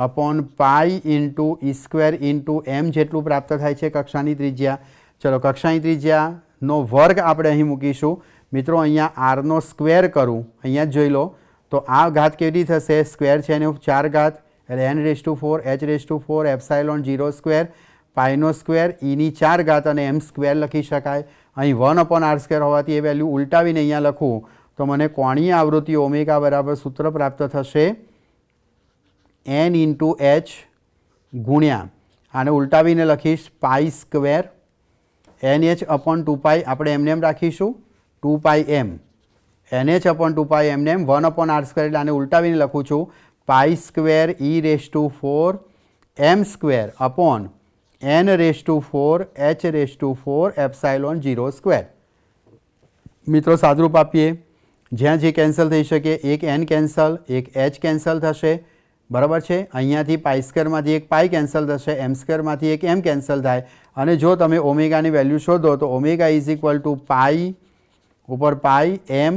upon pi into E square into M જેટલું પ્રાપ્ત થાય છે કક્ષાની ત્રિજ્યા. ચલો કક્ષાની ત્રિજ્યાનો વર્ગ આપણે અહીં મૂકીશું. મિત્રો અહીંયા આરનો સ્ક્વેર કરું, અહીંયા જ જોઈ લો તો આ ઘાત કેવી થશે, સ્ક્વેર છે એને 4 ઘાત એટલે n⁴ h⁴ એપ્સાઇલોન 0 સ્ક્વેર પાઈનો સ્ક્વેર ઈની 4 ઘાત અને એમ સ્ક્વેર લખી શકાય. અહીં 1/r² હોવાથી એ વેલ્યુ ઉલટાવીને અહીંયા લખું તો મને કોણીય આવૃત્તિ ઓમેગા બરાબર સૂત્ર પ્રાપ્ત થશે n ઇન્ટુ h ગુણ્યા આને ઉલટાવીને લખીશ પાઈ સ્ક્વેર NH/2π આપણે એમને એમ રાખીશું 2πm NH/2π એમને એમ 1/r² એટલે આને ઉલટાવીને લખું છું pi square e⁴ m square upon n⁴ h⁴ epsilon 0 square. મિત્રો સાદરૂપ આપીએ, જ્યાં જે કેન્સલ થઈ શકે, એક n કેન્સલ, એક h કેન્સલ થશે, બરાબર છે. અહીંયાથી પાઈ સ્ક્વેરમાંથી એક પાઈ કેન્સલ થશે, એમ સ્ક્વેરમાંથી એક એમ કેન્સલ થાય. અને જો તમે ઓમેગાની વેલ્યુ શોધો તો omega is equal to pi ઉપર pi m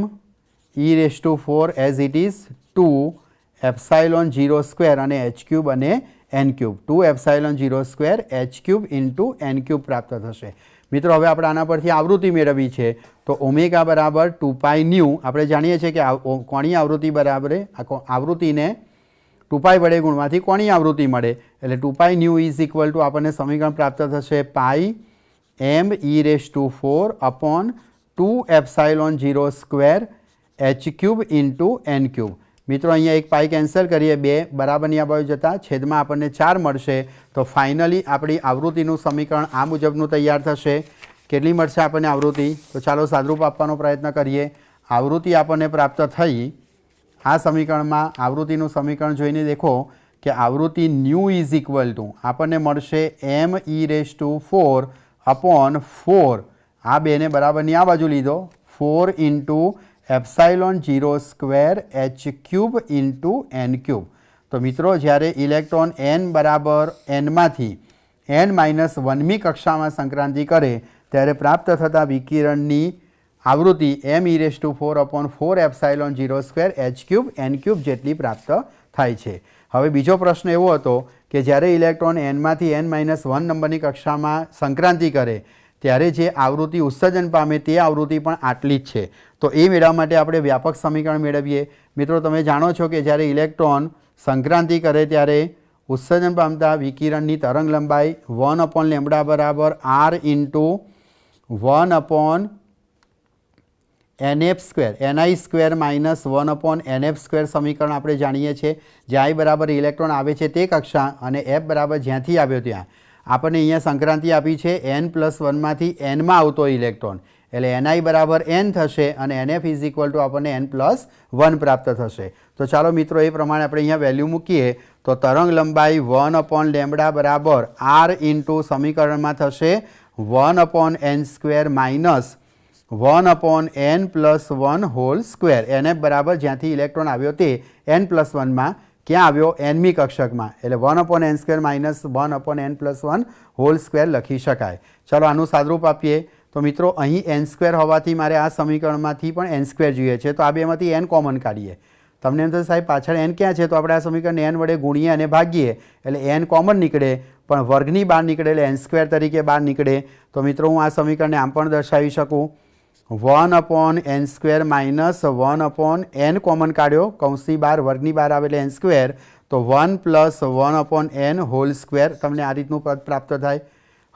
e⁴ as it is 2 epsilon 0 square અને h³ અને n³ 2 epsilon 0 square h³ into n³ પ્રાપ્ત થશે. મિત્રો હવે આપણે આના પરથી આવૃત્તિ મેળવવી છે તો ઓમેગા બરાબર 2π ન્યૂ આપણે જાણીએ છીએ કે કોણીય આવૃત્તિ બરાબર આવૃત્તિને 2π વડે ગુણવાથી કોણીય આવૃત્તિ મળે એટલે 2π ન્યૂ ઇઝ ઇક્વલ ટુ આપણને સમીકરણ પ્રાપ્ત થશે પાઈ m e⁴ upon 2 epsilon 0 square h³ into n³. મિત્રો અહીંયા એક પાઈ કેન્સલ કરીએ, 2 બરાબરની આ બાજુ જતાં છેદમાં આપણને 4 મળશે. તો ફાઇનલી આપણી આવૃત્તિનું સમીકરણ આ મુજબનું તૈયાર થશે. કેટલી મળશે આપણને આવૃત્તિ? તો ચાલો સાદરૂપ આપવાનો પ્રયત્ન કરીએ. આવૃત્તિ આપણને પ્રાપ્ત થઈ આ સમીકરણમાં. આવૃત્તિનું સમીકરણ જોઈને દેખો કે આવૃત્તિ ન્યૂ ઇઝ ઇક્વલ ટુ આપણને મળશે m e⁴ અપોન 4 આ બેને બરાબરની આ બાજુ લીધો 4 into epsilon 0 square h³ into n³. તો મિત્રો જ્યારે ઇલેક્ટ્રોન n બરાબર nમાંથી n-1મી કક્ષામાં સંક્રાંતિ કરે ત્યારે પ્રાપ્ત થતા વિકિરણની આવૃત્તિ m e⁴ upon 4 epsilon 0 square h³ n³ જેટલી પ્રાપ્ત થાય છે. હવે બીજો પ્રશ્ન એવો હતો કે જ્યારે ઇલેક્ટ્રોન nમાંથી n-1 નંબરની કક્ષામાં સંક્રાંતિ કરે ત્યારે જે આવૃત્તિ ઉત્સર્જન પામે તે આવૃત્તિ પણ આટલી જ છે. તો એ મેળવવા માટે આપણે વ્યાપક સમીકરણ મેળવીએ. મિત્રો તમે જાણો છો કે જ્યારે ઇલેક્ટ્રોન સંક્રાંતિ કરે ત્યારે ઉત્સર્જન પામતા વિકિરણની તરંગ લંબાઈ 1/λ બરાબર r into 1/nf² ni² minus 1/nf² સમીકરણ આપણે જાણીએ છીએ. જ્યાં i બરાબર ઇલેક્ટ્રોન આવે છે તે કક્ષા અને f બરાબર જ્યાંથી આવ્યો ત્યાં. આપણને અહીંયા સંક્રાંતિ આપી છે n+1માંથી n માં આવતો ઇલેક્ટ્રોન એટલે ni બરાબર n થશે અને nf ઇઝ ઇક્વલ ટુ આપણને n+1 પ્રાપ્ત થશે. તો ચાલો મિત્રો એ પ્રમાણે આપણે અહીંયા વેલ્યુ મૂકીએ તો તરંગ લંબાઈ 1/λ બરાબર r ઇન્ટુ સમીકરણમાં થશે 1/n² minus 1/n+1 whole square. nf બરાબર જ્યાંથી ઇલેક્ટ્રોન આવ્યો તે n+1માં ક્યાં આવ્યો? nમી કક્ષકમાં એટલે 1/n² minus 1/n+1 whole square લખી શકાય. ચાલો આનું સાદરૂપ આપીએ તો મિત્રો અહીં n² હોવાથી મારે આ સમીકરણમાંથી પણ n² જોઈએ છે. તો આ બેમાંથી n કોમન કાઢીએ. તમને એમ થશે સાહેબ પાછળ n ક્યાં છે? તો આપણે આ સમીકરણને n વડે ગુણીએ અને ભાગીએ એટલે n કોમન નીકળે પણ વર્ગની બહાર નીકળે એટલે n² તરીકે બહાર નીકળે. તો મિત્રો હું આ સમીકરણને આમ પણ દર્શાવી શકું 1/n² માઇનસ 1/n કોમન કાઢ્યો કૌંસની બહાર વર્ગની બહાર આવે એટલે n². તો 1+1/n હોલ સ્ક્વેર તમને આ રીતનું પદ પ્રાપ્ત થાય.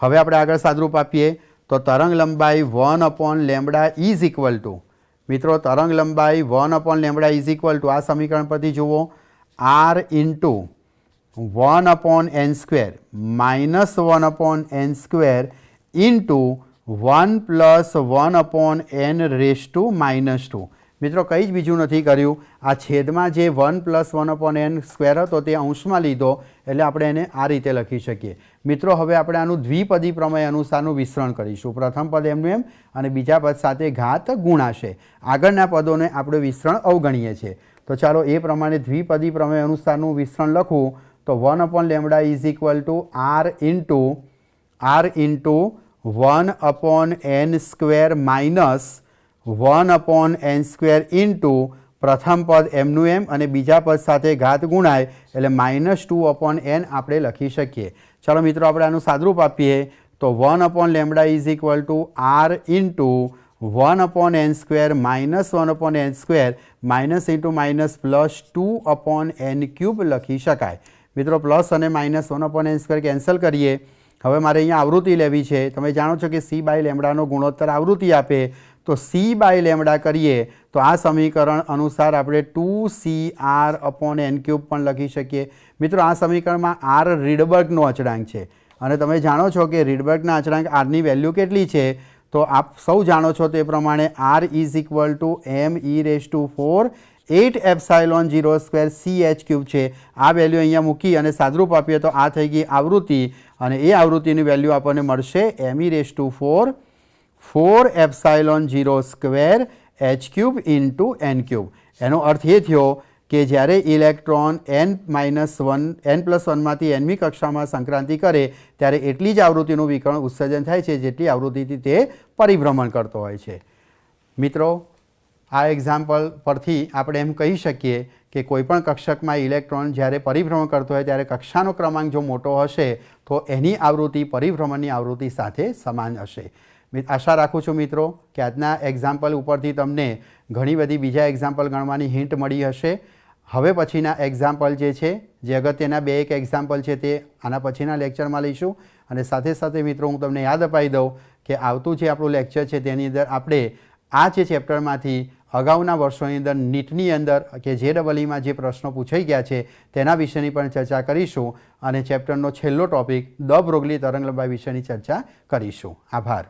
હવે આપણે આગળ સાદરૂપ આપીએ તો તરંગ લંબાઈ 1/λ ઇઝ ઇક્વલ ટુ મિત્રો તરંગ લંબાઈ 1/λ ઇઝ ઇક્વલ ટુ આ સમીકરણ પરથી જુઓ r into 1/n² minus 1/n² into 1+1/n⁻². મિત્રો કંઈ જ બીજું નથી કર્યું, આ છેદમાં જે 1 + 1/n² હતો તે અંશમાં લીધો, એટલે આપણે એને આ રીતે લખી શકીએ. મિત્રો હવે આપણે આનું દ્વિપદી પ્રમેય અનુસારનું વિસ્તરણ કરીશું. પ્રથમ પદ એમનું એમ અને બીજા પદ સાથે ઘાત ગુણાશે. આગળના પદોને આપણે વિસ્તરણ અવગણીએ છીએ. તો ચાલો એ પ્રમાણે દ્વિપદી પ્રમેય અનુસારનું વિસ્તરણ લખવું. તો 1/λ r into 1/n² minus 1/n² into પ્રથમ પદ એમનું એમ અને બીજા પદ સાથે ઘાત ગુણાય એટલે -2/n આપણે લખી શકીએ. ચાલો મિત્રો આપણે આનું સાદરૂપ આપીએ. તો 1/λ r into 1/n² minus 1/n² minus into minus plus 2/n³ લખી શકાય. મિત્રો પ્લસ અને માઇનસ 1/n² કેન્સલ કરીએ. હવે મારે અહીંયા આવૃત્તિ લેવી છે. તમે જાણો છો કે c/λ ગુણોત્તર આવૃત્તિ આપે, તો c/λ કરીએ તો આ સમીકરણ અનુસાર આપણે 2cr/n³ પણ લખી શકીએ. મિત્રો આ સમીકરણમાં r રીડબર્ગનો અચળાંક છે અને તમે જાણો છો કે રીડબર્ગના અચળાંક rની વેલ્યુ કેટલી છે. તો આપ સૌ જાણો છો તે પ્રમાણે r = me/8ε02 છે. આ વેલ્યુ અહીંયા મૂકી અને સાદરૂપ આપીએ તો આ થઈ ગઈ આવૃત્તિ અને એ આવૃત્તિની વેલ્યુ આપણને મળશે me/4ε02 h³ into n³. એનો અર્થ એ થયો કે જ્યારે ઇલેક્ટ્રોન n+1 માંથી nમી કક્ષામાં સંક્રાંતિ કરે ત્યારે એટલી જ આવૃત્તિનું વિકર્ણ ઉત્સર્જન થાય છે જેટલી આવૃત્તિથી તે પરિભ્રમણ કરતો હોય છે. મિત્રો આ એક્ઝામ્પલ પરથી આપણે એમ કહી શકીએ કે કોઈપણ કક્ષકમાં ઇલેક્ટ્રોન જ્યારે પરિભ્રમણ કરતો હોય ત્યારે કક્ષાનો ક્રમાંક જો મોટો હશે તો એની આવૃત્તિ પરિભ્રમણની આવૃત્તિ સાથે સમાન હશે. આશા રાખું છું મિત્રો કે આજના એક્ઝામ્પલ ઉપરથી તમને ઘણી બધી બીજા એક્ઝામ્પલ ગણવાની હિન્ટ મળી હશે. હવે પછીના એક્ઝામ્પલ જે છે, જે અગત્યના 2-1 એક્ઝામ્પલ છે તે આના પછીના લેક્ચરમાં લઈશું. અને સાથે સાથે મિત્રો હું તમને યાદ અપાવી દઉં કે આવતું જે આપણું લેક્ચર છે તેની અંદર આપણે આ જે ચેપ્ટરમાંથી અગાઉના વર્ષોની અંદર નીટની અંદર કે JEEમાં જે પ્રશ્નો પૂછાઈ ગયા છે તેના વિશેની પણ ચર્ચા કરીશું અને ચેપ્ટરનો છેલ્લો ટોપિક દ બ્રોગલી તરંગલંબાઈ વિશેની ચર્ચા કરીશું. આભાર.